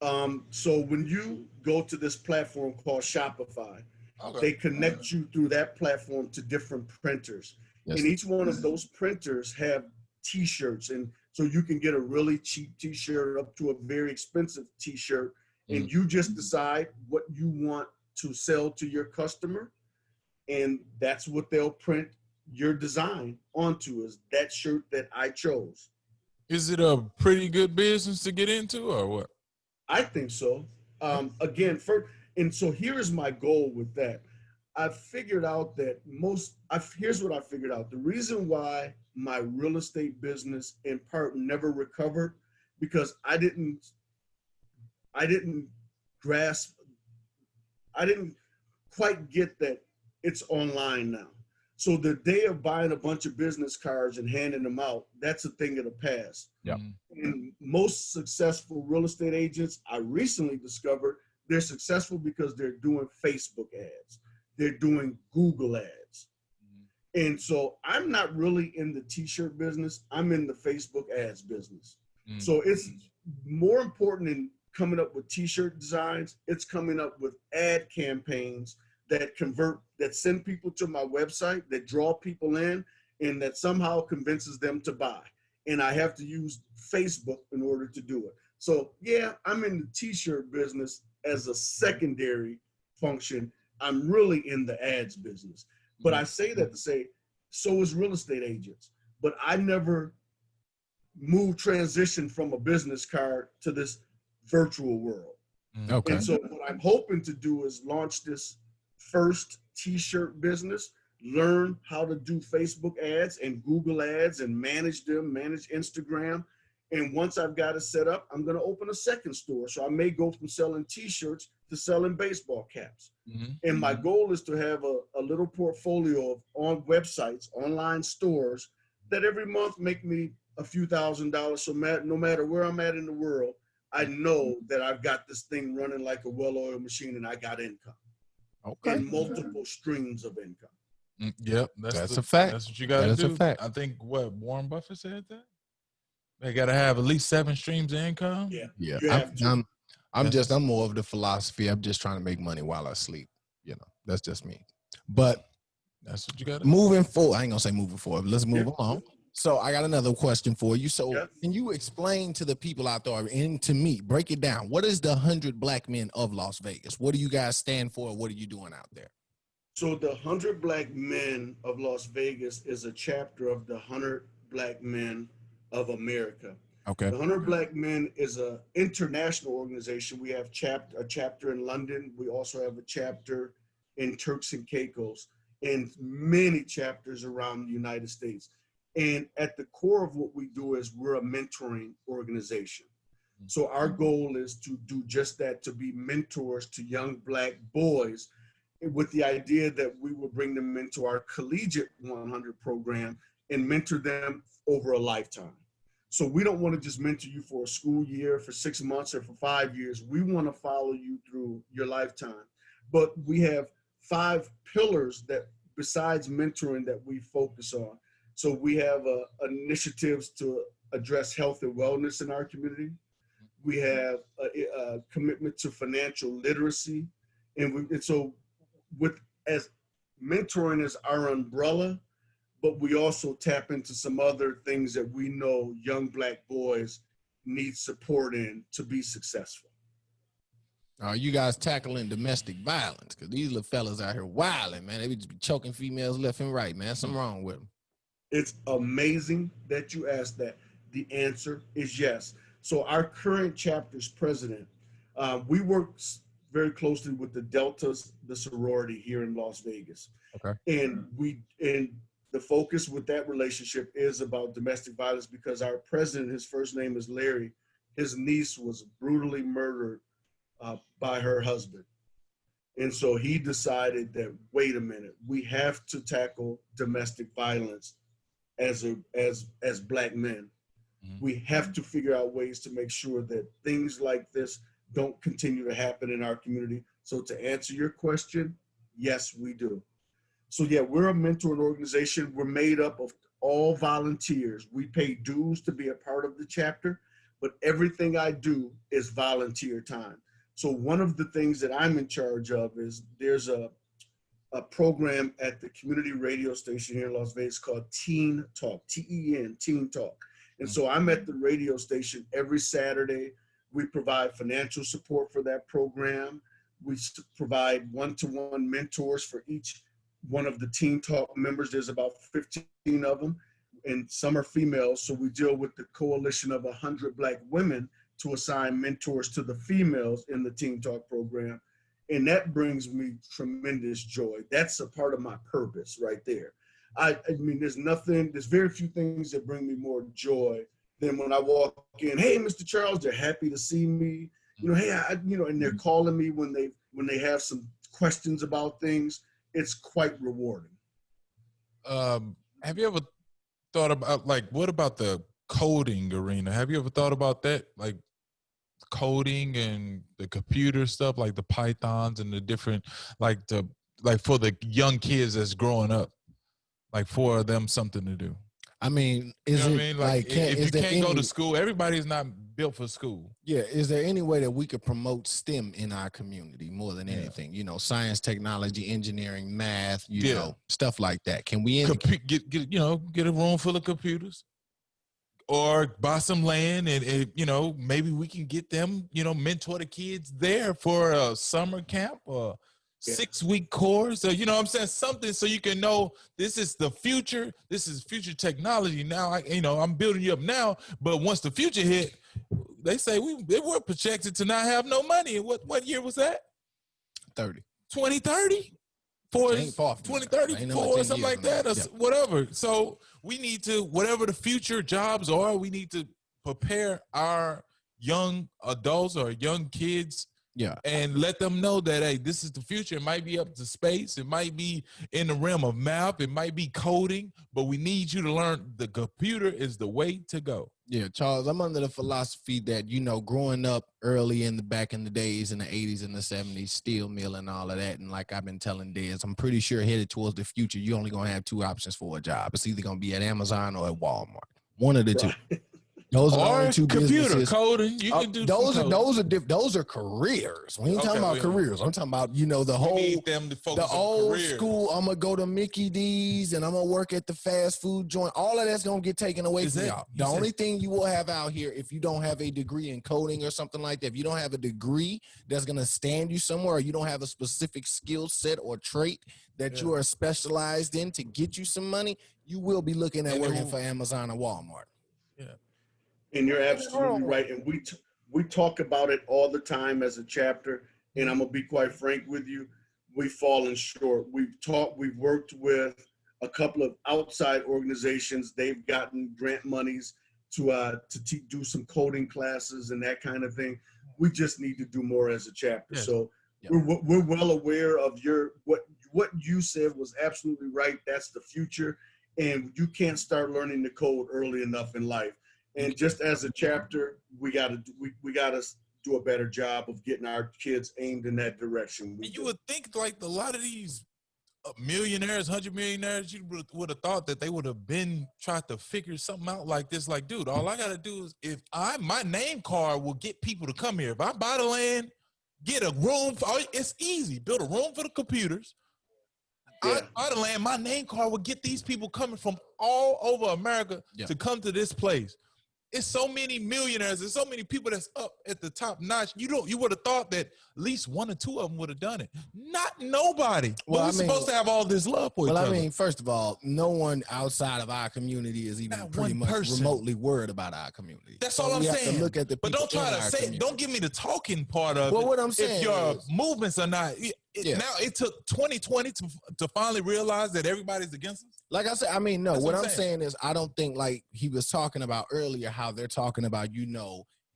So when you go to this platform called Shopify, they connect you through that platform to different printers. Yes. And each one of those printers have t-shirts. And so you can get a really cheap t-shirt up to a very expensive t-shirt. And you just decide what you want to sell to your customer. And that's what they'll print your design onto, is that shirt that I chose. Is it a pretty good business to get into, or what? I think so. Again, and so here is my goal with that. I've figured out that here's what I figured out. The reason why my real estate business in part never recovered, because I didn't quite get that it's online now. So the day of buying a bunch of business cards and handing them out, that's a thing of the past. Yeah. And most successful real estate agents, I recently discovered, they're successful because they're doing Facebook ads. They're doing Google ads. And so I'm not really in the t-shirt business. I'm in the Facebook ads business. So it's more important than coming up with t-shirt designs. It's coming up with ad campaigns that convert, that send people to my website, that draw people in, and that somehow convinces them to buy. And I have to use Facebook in order to do it. So yeah, I'm in the t-shirt business as a secondary function. I'm really in the ads business. But I say that to say, so is real estate agents. But I never transition from a business card to this virtual world. Okay. And so what I'm hoping to do is launch this first t-shirt business, learn how to do Facebook ads and Google ads and manage them, manage Instagram. And once I've got it set up, I'm going to open a second store. So I may go from selling t-shirts to selling baseball caps. And my goal is to have a little portfolio of on websites, online stores that every month make me a few $1,000s. So no matter where I'm at in the world, I know that I've got this thing running like a well-oiled machine and I got income. Okay. And multiple streams of income. Yep. That's a fact. That's what you got to do. That's a fact. I think Warren Buffett said that. They got to have at least 7 streams of income. Yeah. I'm more of the philosophy. I'm just trying to make money while I sleep. You know, that's just me. But that's what you got to do. Moving forward, I ain't gonna say moving forward, but let's move along. So I got another question for you. So can you explain to the people out there and to me, break it down? What is the 100 Black Men of Las Vegas? What do you guys stand for? What are you doing out there? So the 100 Black Men of Las Vegas is a chapter of the 100 Black Men of America. Okay. The 100 Black Men is an international organization. We have a chapter in London. We also have a chapter in Turks and Caicos and many chapters around the United States. And at the core of what we do is we're a mentoring organization. So our goal is to do just that, to be mentors to young Black boys, with the idea that we will bring them into our collegiate 100 program and mentor them over a lifetime. So we don't want to just mentor you for a school year, for 6 months, or for 5 years. We want to follow you through your lifetime. But we have 5 pillars that, besides mentoring, that we focus on. So we have initiatives to address health and wellness in our community. We have a commitment to financial literacy. And so as mentoring is our umbrella, but we also tap into some other things that we know young Black boys need support in to be successful. You guys tackling domestic violence? Because these little fellas out here wilding, man. They be choking females left and right, man. Something wrong with them. It's amazing that you asked that. The answer is yes. So our current chapter's president, we work very closely with the Deltas, the sorority here in Las Vegas. Okay. And the focus with that relationship is about domestic violence because our president, his first name is Larry, his niece was brutally murdered by her husband. And so he decided that, wait a minute, we have to tackle domestic violence as Black men. Mm-hmm. We have to figure out ways to make sure that things like this don't continue to happen in our community. So to answer your question, yes, we do. So yeah, we're a mentoring organization. We're made up of all volunteers. We pay dues to be a part of the chapter, but everything I do is volunteer time. So one of the things that I'm in charge of is there's a program at the community radio station here in Las Vegas called Teen Talk, T-E-N, Teen Talk. And so I'm at the radio station every Saturday. We provide financial support for that program. We provide one-to-one mentors for each one of the Teen Talk members. There's about 15 of them, and some are females. So we deal with the coalition of 100 Black women to assign mentors to the females in the Teen Talk program. And that brings me tremendous joy. That's a part of my purpose right there. I mean, there's very few things that bring me more joy than when I walk in, hey, Mr. Charles, they're happy to see me. You know, hey, and they're calling me when they have some questions about things. It's quite rewarding. Have you ever thought about, like, what about the coding arena? Have you ever thought about that? Like coding and the computer stuff, like the Pythons and the different, like for the young kids that's growing up, like for them something to do. I mean, if you can't go to school, everybody's not built for school. Yeah. Is there any way that we could promote STEM in our community more than anything? You know, science, technology, engineering, math, you know, stuff like that. Can we get a room full of computers or buy some land and maybe we can get them, mentor the kids there for a summer camp or 6-week course, or you know what I'm saying, something so you can know this is the future. This is future technology. Now I'm building you up now, but once the future hit, they say they were projected to not have no money. And what year was that? 2030, 2034 or something like that, or whatever. So we need to, whatever the future jobs are, we need to prepare our young adults or young kids. Yeah. And let them know that, hey, this is the future. It might be up to space. It might be in the realm of math. It might be coding, but we need you to learn the computer is the way to go. Yeah, Charles, I'm under the philosophy that, growing up early back in the days in the 80s and the 70s, steel mill and all of that. And like I've been telling Dez, I'm pretty sure headed towards the future, you're only going to have 2 options for a job. It's either going to be at Amazon or at Walmart. One of the two. Those are only 2 computer businesses. Coding. You can do those are careers. We ain't talking about careers. I'm talking about the old school. I'm gonna go to Mickey D's and I'm gonna work at the fast food joint. All of that's gonna get taken away from y'all. The only thing you will have out here, if you don't have a degree in coding or something like that, if you don't have a degree that's gonna stand you somewhere, or you don't have a specific skill set or trait that you are specialized in to get you some money, you will be looking at working for Amazon or Walmart. Yeah. And you're absolutely right. And we talk about it all the time as a chapter. And I'm gonna be quite frank with you, we've fallen short. We've worked with a couple of outside organizations. They've gotten grant monies to do some coding classes and that kind of thing. We just need to do more as a chapter. Yeah. So we're well aware of what you said was absolutely right. That's the future, and you can't start learning the code early enough in life. And just as a chapter, we gotta do a better job of getting our kids aimed in that direction. You would think like a lot of these millionaires, 100 millionaires, you would have thought that they would have been trying to figure something out like this. Like, dude, all I gotta do is my name card will get people to come here. If I buy the land, get a room, it's easy. Build a room for the computers. I buy the land, my name card will get these people coming from all over America to come to this place. it's so many millionaires. There's so many people that's up at the top notch. You would have thought that at least one or two of them would have done it. Not nobody. Well, we're supposed to have all this love for each other. Well, I mean, first of all, no one outside of our community is even pretty much remotely worried about our community. That's all I'm saying. Look at the but don't try to say it. Don't give me the talking part of it. Well, what I'm saying if your movements are not. Now it took 2020 to finally realize that everybody's against us. Like I said, I mean, no, what I'm saying is I don't think, like he was talking about earlier, how they're talking about,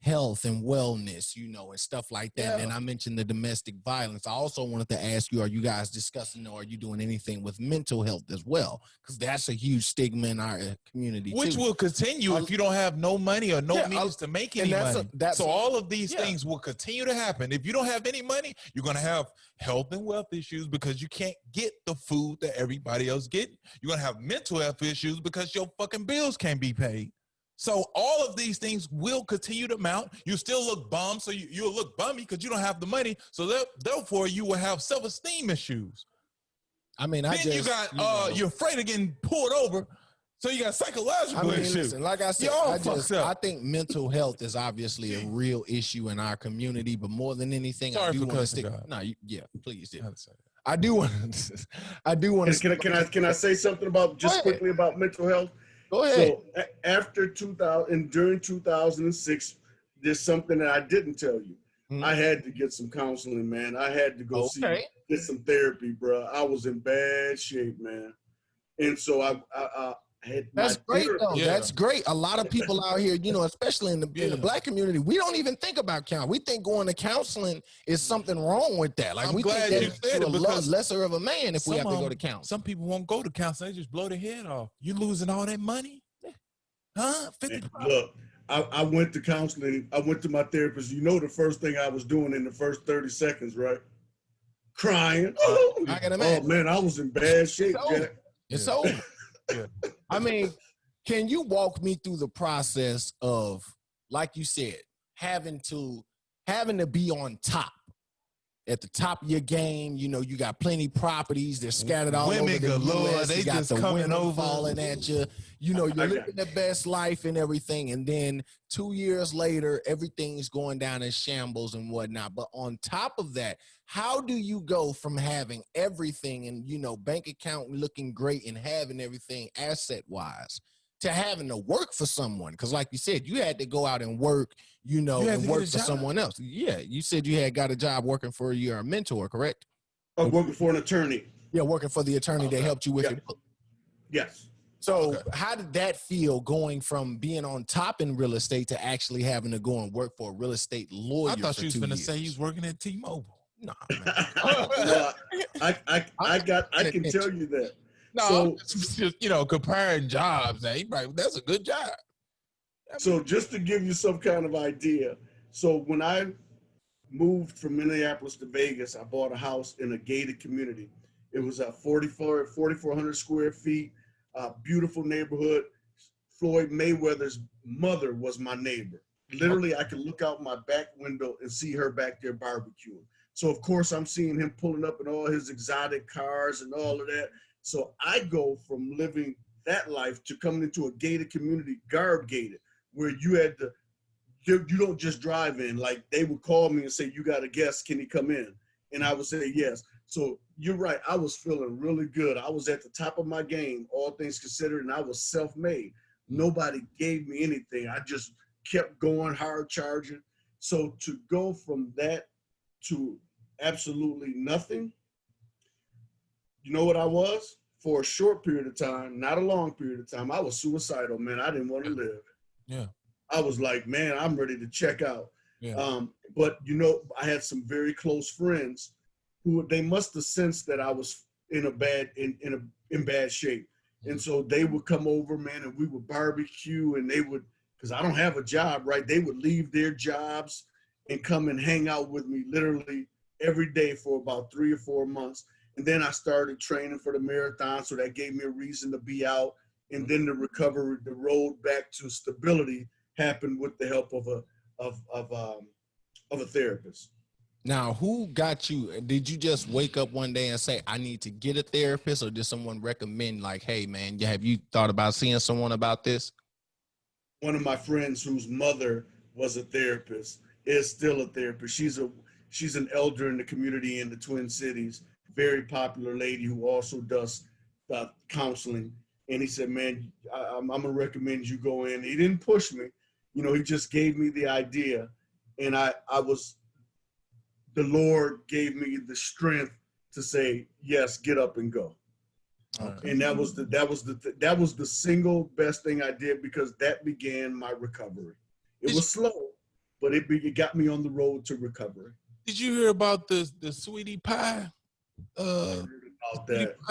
health and wellness, and stuff like that. Yeah. And I mentioned the domestic violence. I also wanted to ask you, are you guys discussing or are you doing anything with mental health as well? Because that's a huge stigma in our community. Which will continue if you don't have no money or no means to make any money. So all of these things will continue to happen. If you don't have any money, you're going to have health and wealth issues because you can't get the food that everybody else getting. You're going to have mental health issues because your fucking bills can't be paid. So all of these things will continue to mount. You still look bummed, so you'll look bummy because you don't have the money. So therefore, you will have self-esteem issues. I mean, you're afraid of getting pulled over, so you got psychological issues. Listen, like I said, I think mental health is obviously a real issue in our community, but more than anything, sorry, I do want to stick. Please. Yeah. I do want to. Can I say something about quickly about mental health? Go ahead. So after 2000 and during 2006, there's something that I didn't tell you. Mm-hmm. I had to get some counseling, man. I had to go get some therapy, bro. I was in bad shape, man. And so I had. That's great, though. Yeah. That's great. A lot of people out here, especially in the Black community, we don't even think about counseling. We think going to counseling is something wrong with that. Like, we think that you're a lot lesser of a man if we have to go to counseling. Some people won't go to counseling. They just blow their head off. You losing all that money? Huh? 50. Look, I went to counseling. I went to my therapist. The first thing I was doing in the first 30 seconds, right? Crying. I can imagine. Oh, man, I was in bad shape, Jack. It's over. Yeah. I mean, can you walk me through the process of, like you said, having to be on top, at the top of your game? You got plenty properties. They're scattered all over the US. They got the coming over, falling at you. You're living the best life and everything. And then 2 years later, everything's going down in shambles and whatnot. But on top of that, how do you go from having everything and, bank account looking great and having everything asset-wise to having to work for someone? Because like you said, you had to go out and work, and work for someone else. Yeah, you said you had got a job working for your mentor, correct? Working for an attorney. Yeah, working for the attorney that helped you with your book. Yes. So how did that feel, going from being on top in real estate to actually having to go and work for a real estate lawyer? I thought you was going to say he was working at T-Mobile. No, well, I can tell you that. No, so, just, comparing jobs. That's a good job. So just to give you some kind of idea, so when I moved from Minneapolis to Vegas, I bought a house in a gated community. It was 4,400 square feet, beautiful neighborhood. Floyd Mayweather's mother was my neighbor. Literally, I could look out my back window and see her back there barbecuing. So, of course, I'm seeing him pulling up in all his exotic cars and all of that. So I go from living that life to coming into a gated community, guard gated, where you don't just drive in. Like, they would call me and say, you got a guest, can he come in? And I would say yes. So you're right. I was feeling really good. I was at the top of my game, all things considered, and I was self-made. Nobody gave me anything. I just kept going, hard charging. So to go from that to absolutely nothing, you know what I was? For a short period of time, not a long period of time, I was suicidal, man. I didn't want to live. Yeah. I was like, man, I'm ready to check out. Yeah. But I had some very close friends who they must have sensed that I was in bad shape. And so they would come over, man, and we would barbecue, and they would, because I don't have a job, right? They would leave their jobs and come and hang out with me literally every day for about 3 or 4 months. And then I started training for the marathon, so that gave me a reason to be out. And then the recovery, the road back to stability happened with the help of a therapist. Now, who got you? Did you just wake up one day and say, I need to get a therapist, or did someone recommend, like, hey, man, have you thought about seeing someone about this? one of my friends whose mother was a therapist, is still a therapist. She's an elder in the community in the Twin Cities, very popular lady who also does counseling. And he said, man, I'm going to recommend you go in. He didn't push me. You know, he just gave me the idea. And the Lord gave me the strength to say, yes, get up and go. Okay. And that was the single best thing I did, because that began my recovery. It was slow, but it got me on the road to recovery. Did you hear about the Sweetie Pie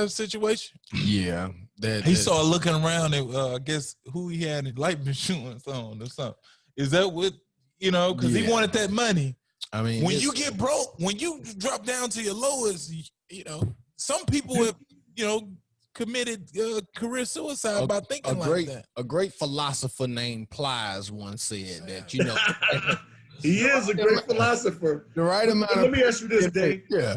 situation? Yeah. He started looking around at, I guess, who he had life insurance on or something. Is that what, you know, because he wanted that money. I mean, when you get broke, when you drop down to your lowest, you know, some people have, you know, committed career suicide by thinking like that. A great philosopher named Plies once said that, you know. He is a great philosopher. The right amount. Let me ask you this, Dave. Yeah.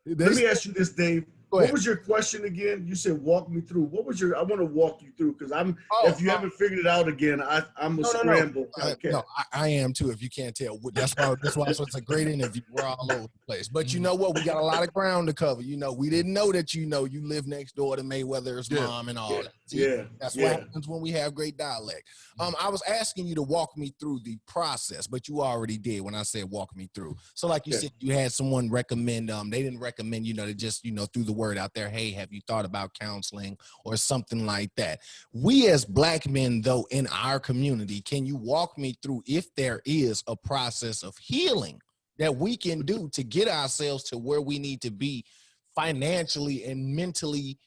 Let me ask you this, Dave. What was your question again? You said walk me through. What was I want to walk you through, because if you haven't figured it out again, I'm a scramble. No, I am too, if you can't tell. That's why it's a great interview. We're all over the place. But you know what? We got a lot of ground to cover. You know, we didn't know that, you know, you live next door to Mayweather's mom and all that. See, that's what happens when we have great dialect. I was asking you to walk me through the process, but you already did when I said walk me through. So like you said, you had someone recommend, they didn't recommend, you know, they just, you know, threw the word out there, hey, have you thought about counseling or something like that? We as Black men, though, in our community, can you walk me through if there is a process of healing that we can do to get ourselves to where we need to be financially and mentally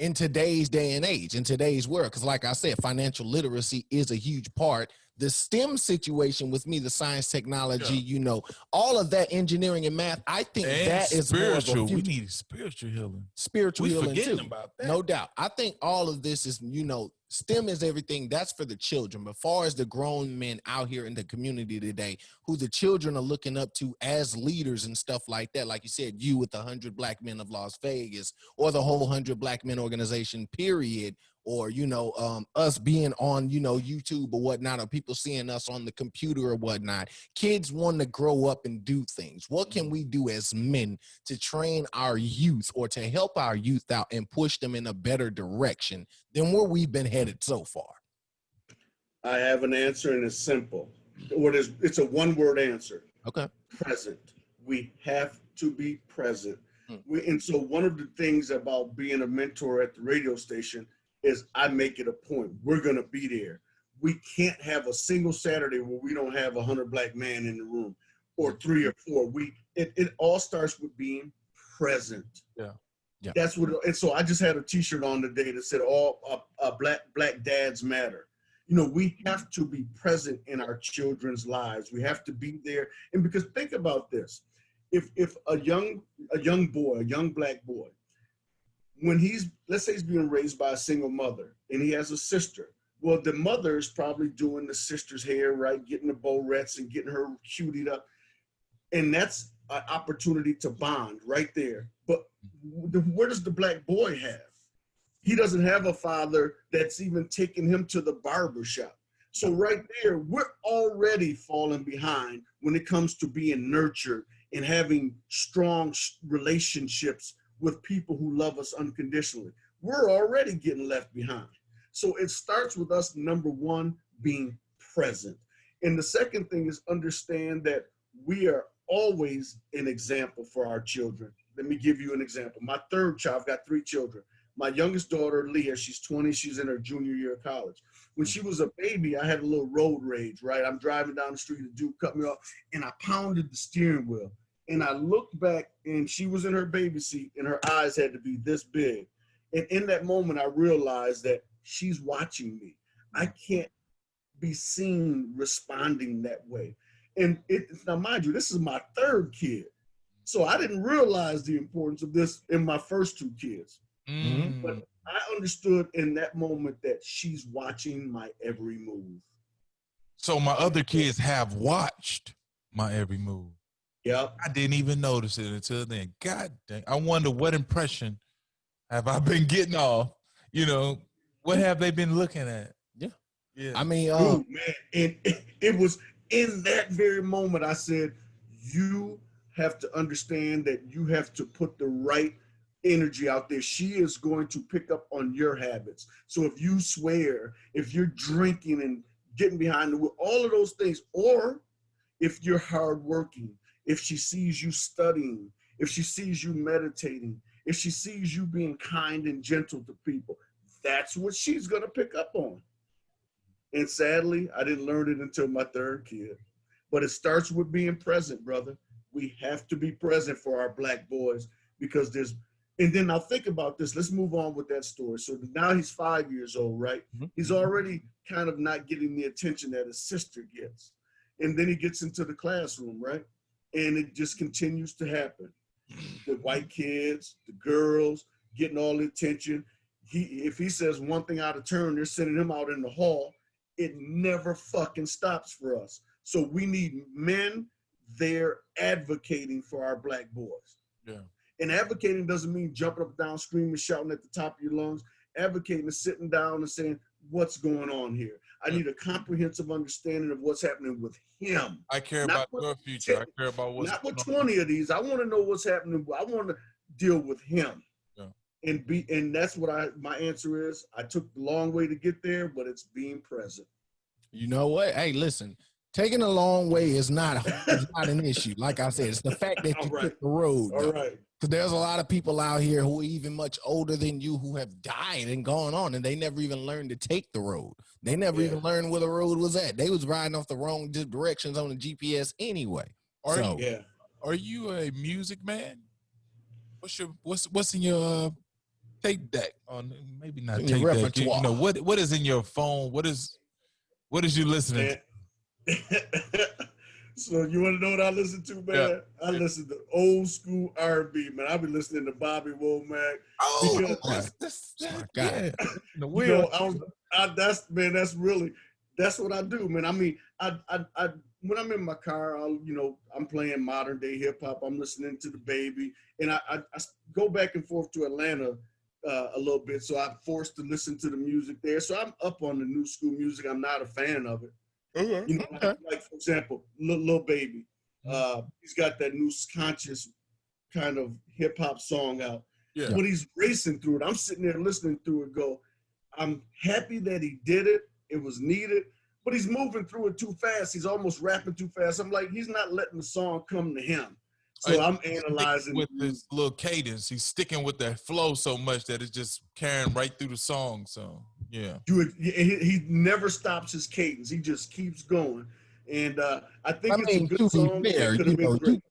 in today's day and age, in today's world? Because like I said, financial literacy is a huge part. The STEM situation with me, the science, technology, you know, all of that, engineering and math, I think that is spiritual. We need spiritual healing. Spiritual healing too. About that. No doubt. I think all of this is, you know, STEM is everything. That's for the children. But as far as the grown men out here in the community today, who the children are looking up to as leaders and stuff like that, like you said, you with the 100 Black Men of Las Vegas, or the whole 100 Black Men organization, period, or, you know, us being on, you know, YouTube or whatnot, or people seeing us on the computer or whatnot. Kids want to grow up and do things. What can we do as men to train our youth or to help our youth out and push them in a better direction than where we've been headed so far? I have an answer, and it's simple. It's a one-word answer. Okay. Present. We have to be present. And so one of the things about being a mentor at the radio station is I make it a point. We're going to be there. We can't have a single Saturday where we don't have 100 Black men in the room, or 3 or 4. It all starts with being present. Yeah. That's what. And so I just had a T-shirt on today that said all black dads matter. You know, we have to be present in our children's lives. We have to be there. And because think about this, if a young boy, a young Black boy, when let's say he's being raised by a single mother and he has a sister, well, the mother is probably doing the sister's hair, right? Getting the bowerettes and getting her cutied up. And that's an opportunity to bond right there. But where does the Black boy have? He doesn't have a father that's even taking him to the barber shop. So right there, we're already falling behind when it comes to being nurtured and having strong relationships with people who love us unconditionally. We're already getting left behind. So it starts with us, number one, being present. And the second thing is understand that we are always an example for our children. Let me give you an example. My third child, I've got 3 children. My youngest daughter, Leah, she's 20, she's in her junior year of college. When she was a baby, I had a little road rage, right? I'm driving down the street, a dude cut me off, and I pounded the steering wheel. And I looked back, and she was in her baby seat, and her eyes had to be this big. And in that moment, I realized that she's watching me. I can't be seen responding that way. And now, mind you, this is my 3rd kid. So I didn't realize the importance of this in my first 2 kids. Mm-hmm. But I understood in that moment that she's watching my every move. So my other kids have watched my every move. Yeah, I didn't even notice it until then. God dang. I wonder what impression have I been getting off? You know, what have they been looking at? Yeah. I mean, dude, man, and it was in that very moment I said, you have to understand that you have to put the right energy out there. She is going to pick up on your habits. So if you swear, if you're drinking and getting behind the wheel, all of those things, or if you're hardworking, if she sees you studying, if she sees you meditating, if she sees you being kind and gentle to people, that's what she's going to pick up on. And sadly, I didn't learn it until my third kid. But it starts with being present, brother. We have to be present for our Black boys because there's, and then now think about this. Let's move on with that story. So now he's 5 years old, right? He's already kind of not getting the attention that his sister gets. And then he gets into the classroom, right? And it just continues to happen. The white kids, the girls getting all the attention. If he says one thing out of turn, they're sending him out in the hall. It never fucking stops for us. So we need men there advocating for our Black boys. Yeah. And advocating doesn't mean jumping up and down, screaming, shouting at the top of your lungs. Advocating is sitting down and saying, what's going on here? I need a comprehensive understanding of what's happening with him. I care about your future. I care about what's not with 20 of these. I want to know what's happening. I want to deal with him. Yeah. And that's what my answer is. I took the long way to get there, but it's being present. You know what? Hey, listen, taking a long way is not an issue. Like I said, it's the fact that you took the road. All right. Because there's a lot of people out here who are even much older than you who have died and gone on, and they never even learned to take the road. They never even learned where the road was at. They was riding off the wrong directions on the GPS anyway. Are you a music man? What's in your tape deck? On maybe not tape deck. Repertoire. You know what is in your phone? What is you listening to? So you want to know what I listen to, man? Yeah. I listen to old school R&B, man. I be listening to Bobby Womack. Oh, that's what I do, man. I mean, I when I'm in my car, I'm playing modern day hip hop. I'm listening to the Baby, and I go back and forth to Atlanta a little bit, so I'm forced to listen to the music there. So I'm up on the new school music. I'm not a fan of it. Like for example, Lil Baby, he's got that new conscious kind of hip hop song out. Yeah. When he's racing through it, I'm sitting there listening through it. I'm happy that he did it. It was needed, but he's moving through it too fast. He's almost rapping too fast. I'm like, he's not letting the song come to him. So I'm analyzing with this little cadence. He's sticking with that flow so much that it's just carrying right through the song. So yeah, he never stops his cadence. He just keeps going, and I think it's a good song.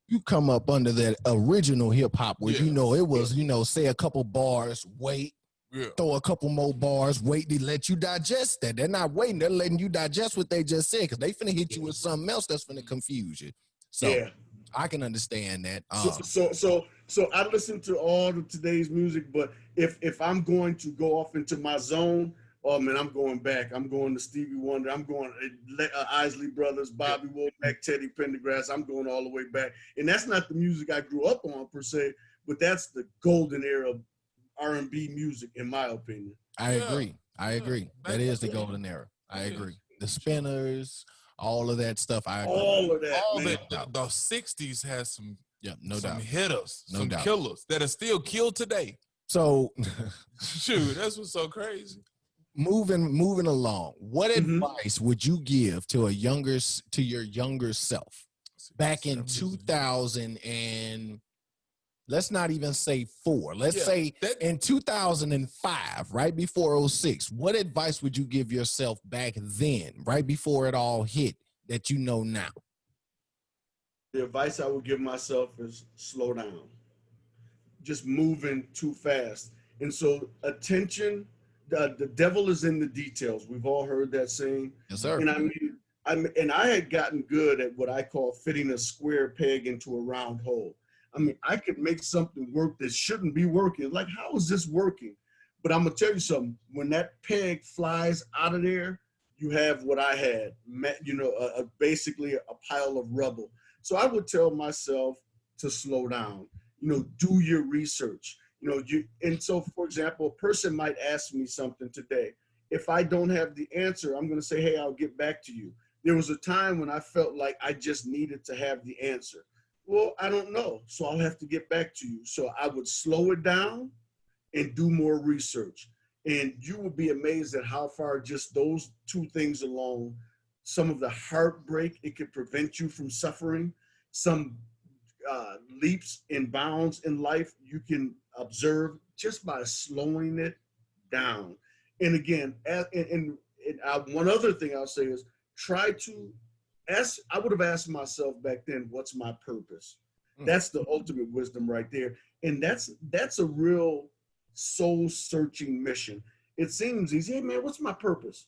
You come up under that original hip hop where it was say a couple bars, wait. Yeah. Throw a couple more bars, wait to let you digest that. They're not waiting. They're letting you digest what they just said because they finna hit you with something else that's finna confuse you. So I can understand that. So I listen to all of today's music, but if I'm going to go off into my zone, oh man, I'm going back. I'm going to Stevie Wonder. I'm going Isley Brothers, Bobby Womack, Teddy Pendergrass. I'm going all the way back. And that's not the music I grew up on per se, but that's the golden era of R&B music, in my opinion. I agree. That is the golden era. I agree. The Spinners, all of that stuff. The 60s has some hitters, some killers that are still killed today. So shoot, that's what's so crazy. Moving along, what advice would you give to your younger self back in 2000 and let's not even say 4. Let's say in 2005, right before 06, what advice would you give yourself back then, right before it all hit that you know now? The advice I would give myself is slow down. Just moving too fast. And so attention, the devil is in the details. We've all heard that saying. Yes, sir. And I had gotten good at what I call fitting a square peg into a round hole. I mean, I could make something work that shouldn't be working. Like, how is this working? But I'm going to tell you something. When that peg flies out of there, you have what I had, basically a pile of rubble. So I would tell myself to slow down, do your research. And so, for example, a person might ask me something today. if I don't have the answer, I'm going to say, hey, I'll get back to you. There was a time when I felt like I just needed to have the answer. Well, I don't know, so I'll have to get back to you. So I would slow it down and do more research. And you will be amazed at how far just those two things alone, some of the heartbreak it could prevent you from suffering, some leaps and bounds in life you can observe just by slowing it down. And again, one other thing I'll say is try to ask. I would have asked myself back then, what's my purpose? That's the ultimate wisdom right there. And that's a real soul searching mission. It seems easy. Hey man, what's my purpose?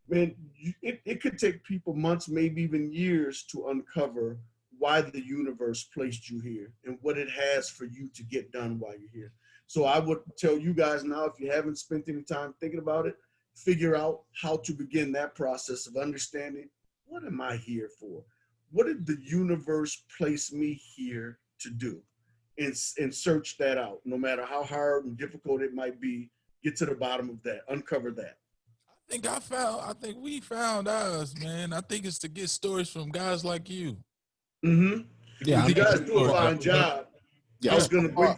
Man, it could take people months, maybe even years to uncover why the universe placed you here and what it has for you to get done while you're here. So I would tell you guys now, if you haven't spent any time thinking about it, figure out how to begin that process of understanding, what am I here for? What did the universe place me here to do? And search that out, no matter how hard and difficult it might be. Get to the bottom of that, uncover that. I think we found ours, man. I think it's to get stories from guys like you. Mm-hmm. Yeah, you guys do a fine job. Yeah, I was gonna bring.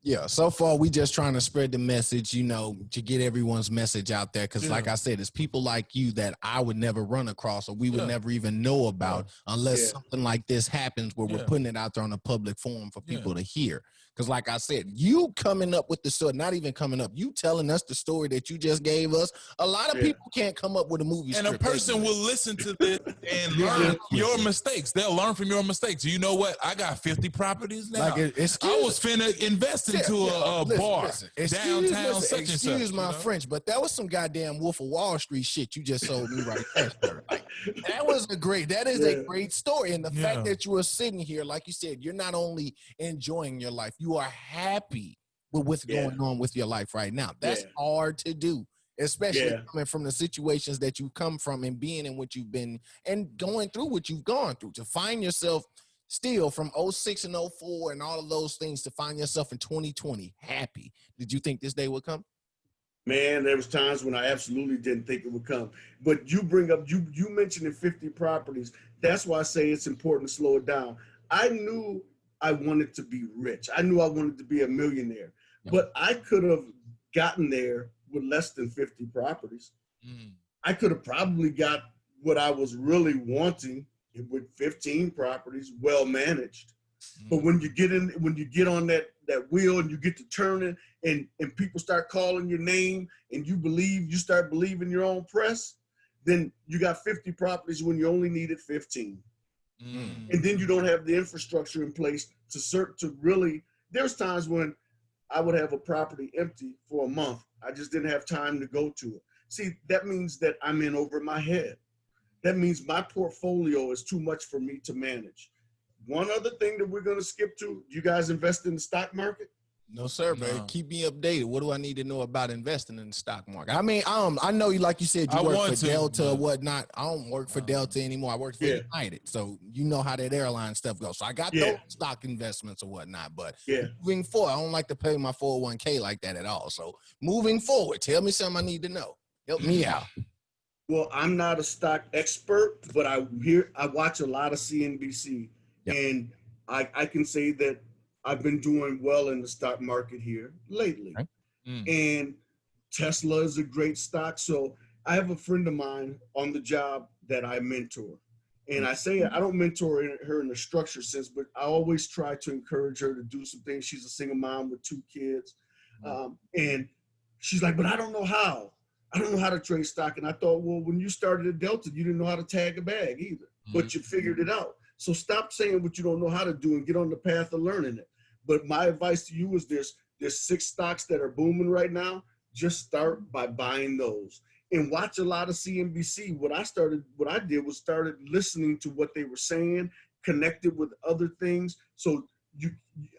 Yeah, so far we just trying to spread the message, you know, to get everyone's message out there. Because like I said, it's people like you that I would never run across or we would never even know about unless something like this happens where we're putting it out there on a public forum for people to hear. Because like I said, you coming up with the story, not even coming up, you telling us the story that you just gave us. A lot of people can't come up with a movie and script. A person will listen to this and learn your mistakes. They'll learn from your mistakes. You know what? I got 50 properties now. I was finna invest into a bar downtown such and such. Excuse my French, but that was some goddamn Wolf of Wall Street shit you just sold me right there, sir. Like, that is a great story. And the fact that you are sitting here, like you said, you're not only enjoying your life, you are happy with what's going on with your life right now. That's hard to do, especially coming from the situations that you come from and being in what you've been and going through what you've gone through. To find yourself still from 06 and 04 and all of those things, to find yourself in 2020 happy. Did you think this day would come? Man, there was times when I absolutely didn't think it would come. But you bring up, you mentioned 50 properties. That's why I say it's important to slow it down. I knew I wanted to be rich. I knew I wanted to be a millionaire. But I could have gotten there with less than 50 properties. I could have probably got what I was really wanting with 15 properties, well managed. But when you get on that wheel and you get to turning and people start calling your name and you start believing your own press, then you got 50 properties when you only needed 15. And then you don't have the infrastructure in place to really, there's times when I would have a property empty for a month. I just didn't have time to go to it. See, that means that I'm in over my head. That means my portfolio is too much for me to manage. One other thing that we're going to skip to, you guys invest in the stock market? No, sir, man. Keep me updated. What do I need to know about investing in the stock market? I mean, I know you, like you said, you work for Delta or whatnot. I don't work for Delta anymore. I work for United. So you know how that airline stuff goes. So I got those stock investments or whatnot. But moving forward, I don't like to pay my 401k like that at all. So moving forward, tell me something I need to know. Help me out. Well, I'm not a stock expert, but I watch a lot of CNBC. And I can say that I've been doing well in the stock market here lately. And Tesla is a great stock. So I have a friend of mine on the job that I mentor. And I say I don't mentor her in a structured sense, but I always try to encourage her to do some things. She's a single mom with 2 kids. And she's like, but I don't know how. I don't know how to trade stock. And I thought, well, when you started at Delta, you didn't know how to tag a bag either, but you figured it out. So stop saying what you don't know how to do and get on the path of learning it. But my advice to you is there's 6 stocks that are booming right now. Just start by buying those and watch a lot of CNBC. What I did was started listening to what they were saying, connected with other things. So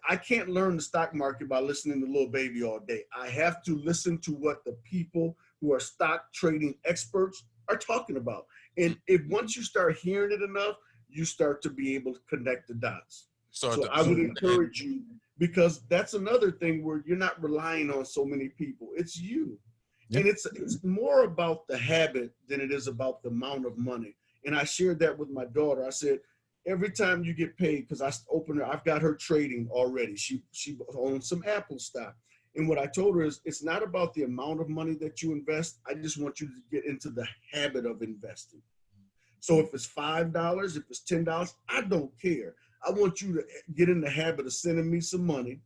I can't learn the stock market by listening to Lil Baby all day. I have to listen to what the people who are stock trading experts are talking about. And if once you start hearing it enough, you start to be able to connect the dots. So I would encourage you, because that's another thing where you're not relying on so many people. It's you. And it's more about the habit than it is about the amount of money. And I shared that with my daughter. I said, every time you get paid, because I've got her trading already. She owns some Apple stock. And what I told her is, it's not about the amount of money that you invest. I just want you to get into the habit of investing. So if it's $5, if it's $10, I don't care. I want you to get in the habit of sending me some money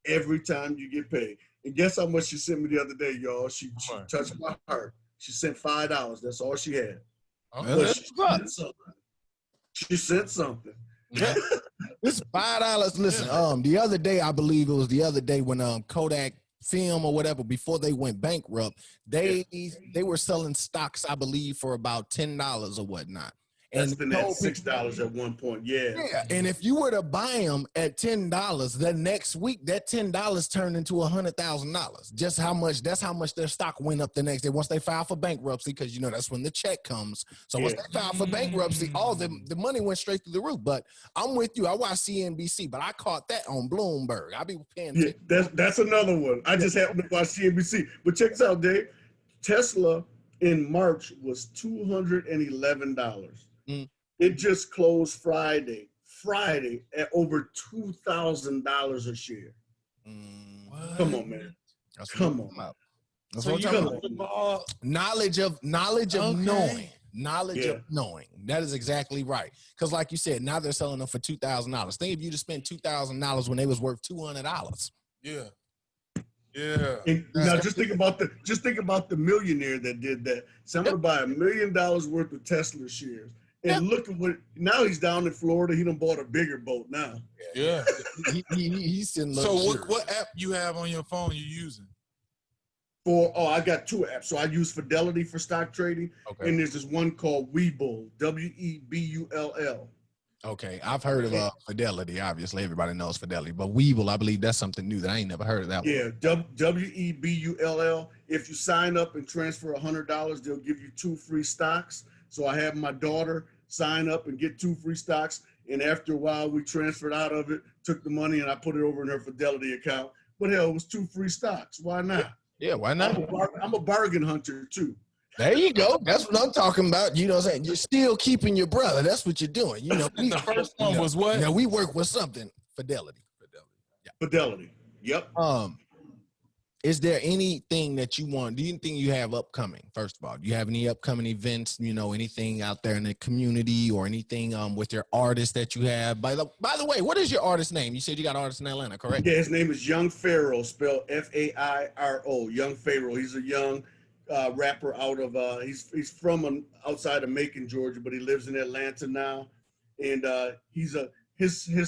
every time you get paid. And guess how much she sent me the other day, y'all? She touched my heart. She sent $5. That's all she had. But she sent something. It's $5. Listen, the other day, I believe it was the other day when Kodak Film or whatever, before they went bankrupt, they were selling stocks, I believe, for about $10 or whatnot. That's been at $6 at one point. Yeah. And if you were to buy them at $10, the next week that $10 turned into $100,000. Just how much? That's how much their stock went up the next day once they filed for bankruptcy, because you know that's when the check comes. So once they filed for bankruptcy, all the money went straight through the roof. But I'm with you. I watch CNBC, but I caught that on Bloomberg. I be paying attention. That's another one. I just happened to watch CNBC. But check this out, Dave. Tesla in March was $211. It just closed Friday at over $2,000 a share. Come on, man. Come on. That's what I'm talking about. Knowledge of knowing. Knowledge of knowing. That is exactly right. Because like you said, now they're selling them for $2,000. Think if you just spent $2,000 when they was worth $200. Yeah. Now just think about the millionaire that did that. Someone buy $1 million worth of Tesla shares. And look at what, now he's down in Florida. He done bought a bigger boat now. Yeah. He's in So what app you have on your phone you using? I got two apps. So I use Fidelity for stock trading. Okay. And there's this one called Webull, Webull. Okay. I've heard of Fidelity. Obviously, everybody knows Fidelity. But Webull, I believe that's something new that I ain't never heard of that one. Yeah, Webull. If you sign up and transfer $100, they'll give you 2 free stocks. So I have my daughter sign up and get 2 free stocks. And after a while, we transferred out of it, took the money, and I put it over in her Fidelity account. But hell, it was 2 free stocks. Why not? Yeah, why not? I'm a bargain hunter, too. There you go. That's what I'm talking about. You know what I'm saying? You're still keeping your brother. That's what you're doing. You know, the first one was what? You know, we work with something. Fidelity. Yeah. Fidelity. Yep. Is there anything that you want? Do you think you have upcoming? First of all, do you have any upcoming events? You know, anything out there in the community or anything with your artist that you have? By the way, what is your artist name? You said you got an artist in Atlanta, correct? Yeah, his name is Young Pharaoh, spelled F-A-I-R-O. Young Pharaoh. He's a young rapper out of he's from outside of Macon, Georgia, but he lives in Atlanta now. And his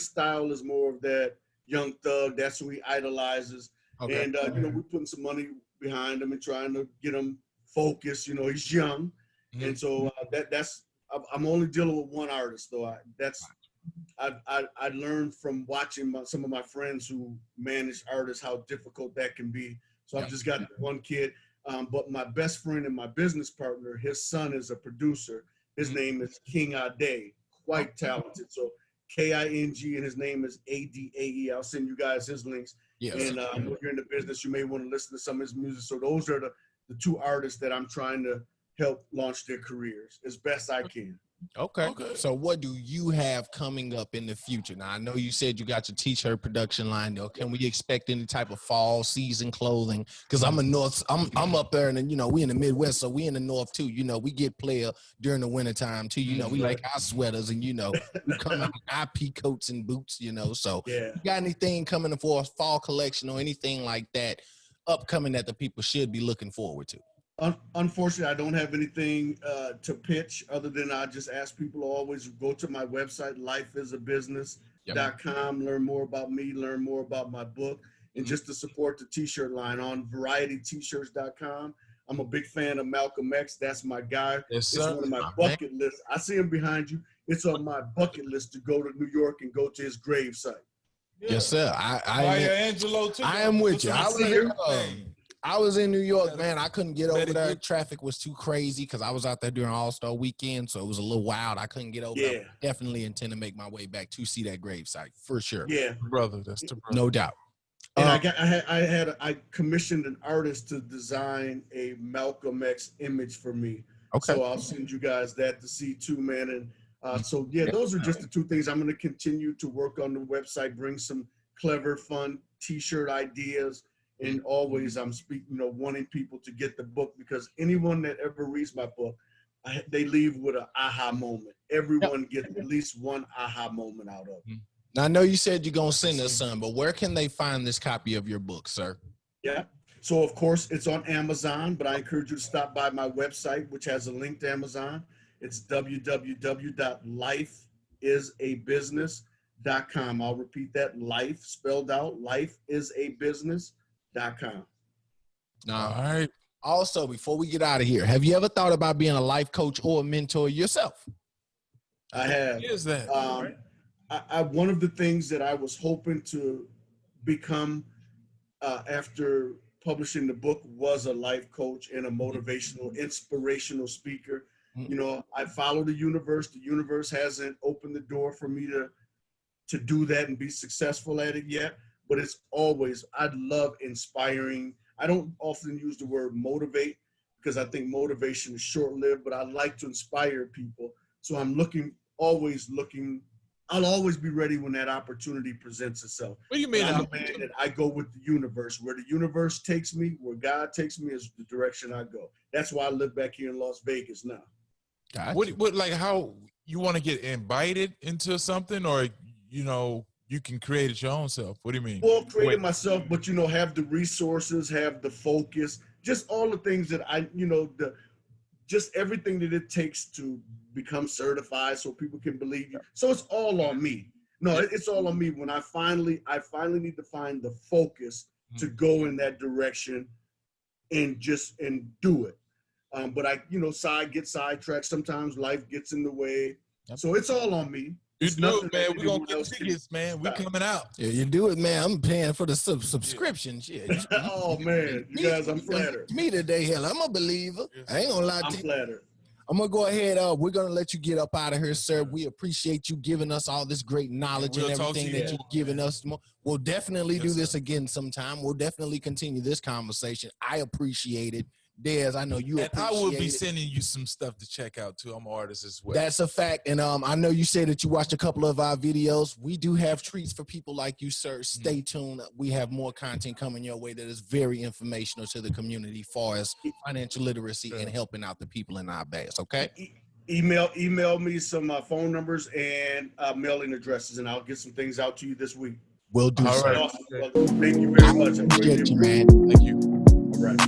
style is more of that young thug. That's who he idolizes. Okay. And you know, we're putting some money behind him and trying to get him focused. You know, he's young, and so I'm only dealing with one artist though. I learned from watching some of my friends who manage artists how difficult that can be. So I've just got one kid, but my best friend and my business partner, his son is a producer. His name is King Ade, quite talented. So K-I-N-G, and his name is A-D-A-E. I'll send you guys his links. Yes. And if you're in the business, you may want to listen to some of his music. So those are the 2 artists that I'm trying to help launch their careers as best I can. Okay. So what do you have coming up in the future? Now, I know you said you got your t-shirt production line. Though, can we expect any type of fall season clothing? Because I'm up there, and you know, we in the Midwest, so we in the North too. You know, we get player during the wintertime too. You know, we like our sweaters, and you know, we come out with our pea coats and boots. You know, so you got anything coming for a fall collection or anything like that upcoming that the people should be looking forward to? Unfortunately, I don't have anything to pitch other than I just ask people to always go to my website, lifeisabusiness.com, learn more about me, learn more about my book, and just to support the t-shirt line on varietyt-shirts.com. I'm a big fan of Malcolm X. That's my guy. Yes, it's one of my bucket lists. I see him behind you. It's on my bucket list to go to New York and go to his grave site. Yeah. Yes, sir. Angelo too. I am with you. I was in New York, man. I couldn't get over there. Traffic was too crazy because I was out there during All-Star weekend, so it was a little wild. I couldn't get over there. Definitely intend to make my way back to see that gravesite for sure. Yeah, brother, that's the brother. No doubt. And I commissioned an artist to design a Malcolm X image for me. Okay. So I'll send you guys that to see too, man. And so yeah, those are just the two things. I'm going to continue to work on the website, bring some clever, fun T-shirt ideas, and always I'm wanting people to get the book, because anyone that ever reads my book, they leave with an aha moment. Everyone gets at least one aha moment out of it. Now, I know you said you're going to send us some, but where can they find this copy of your book, sir? Yeah. So, of course, it's on Amazon, but I encourage you to stop by my website, which has a link to Amazon. It's www.lifeisabusiness.com. I'll repeat that, life spelled out, lifeisabusiness.com. All right. Also, before we get out of here, have you ever thought about being a life coach or a mentor yourself? I have. What is that? One of the things that I was hoping to become after publishing the book was a life coach and a motivational, inspirational speaker. You know, I follow the universe. The universe hasn't opened the door for me to do that and be successful at it yet, but it's always, I love inspiring. I don't often use the word motivate because I think motivation is short-lived, but I like to inspire people. So I'm always looking. I'll always be ready when that opportunity presents itself. What do you mean? I'm a man that I go with the universe. Where the universe takes me, where God takes me, is the direction I go. That's why I live back here in Las Vegas now. Gotcha. What like how you want to get invited into something, or you can create it your own self? What do you mean? Well, create it myself, but have the resources, have the focus, just all the things that just everything that it takes to become certified so people can believe you. So it's all on me. No, it's all on me. When I finally need to find the focus to go in that direction and do it. But I get sidetracked. Sometimes life gets in the way. Yep. So it's all on me. You do it, man. We're going to get tickets, man. We coming out. Yeah, you do it, man. I'm paying for the subscriptions. Yeah. Oh, man. You guys, I'm flattered. Me today, hell, I'm a believer. I ain't going to lie to you. I'm flattered. I'm going to go ahead. We're going to let you get up out of here, sir. We appreciate you giving us all this great knowledge and everything that you've given us. We'll definitely do this again sometime. We'll definitely continue this conversation. I appreciate it. Dez, I know you appreciate it. And I will be sending you some stuff to check out, too. I'm an artist as well. That's a fact. And I know you said that you watched a couple of our videos. We do have treats for people like you, sir. Stay tuned. We have more content coming your way that is very informational to the community as far as financial literacy and helping out the people in our base, okay? Email me some phone numbers and mailing addresses, and I'll get some things out to you this week. We'll do so. Awesome. Thank you very much. I appreciate you, man. Thank you. All right.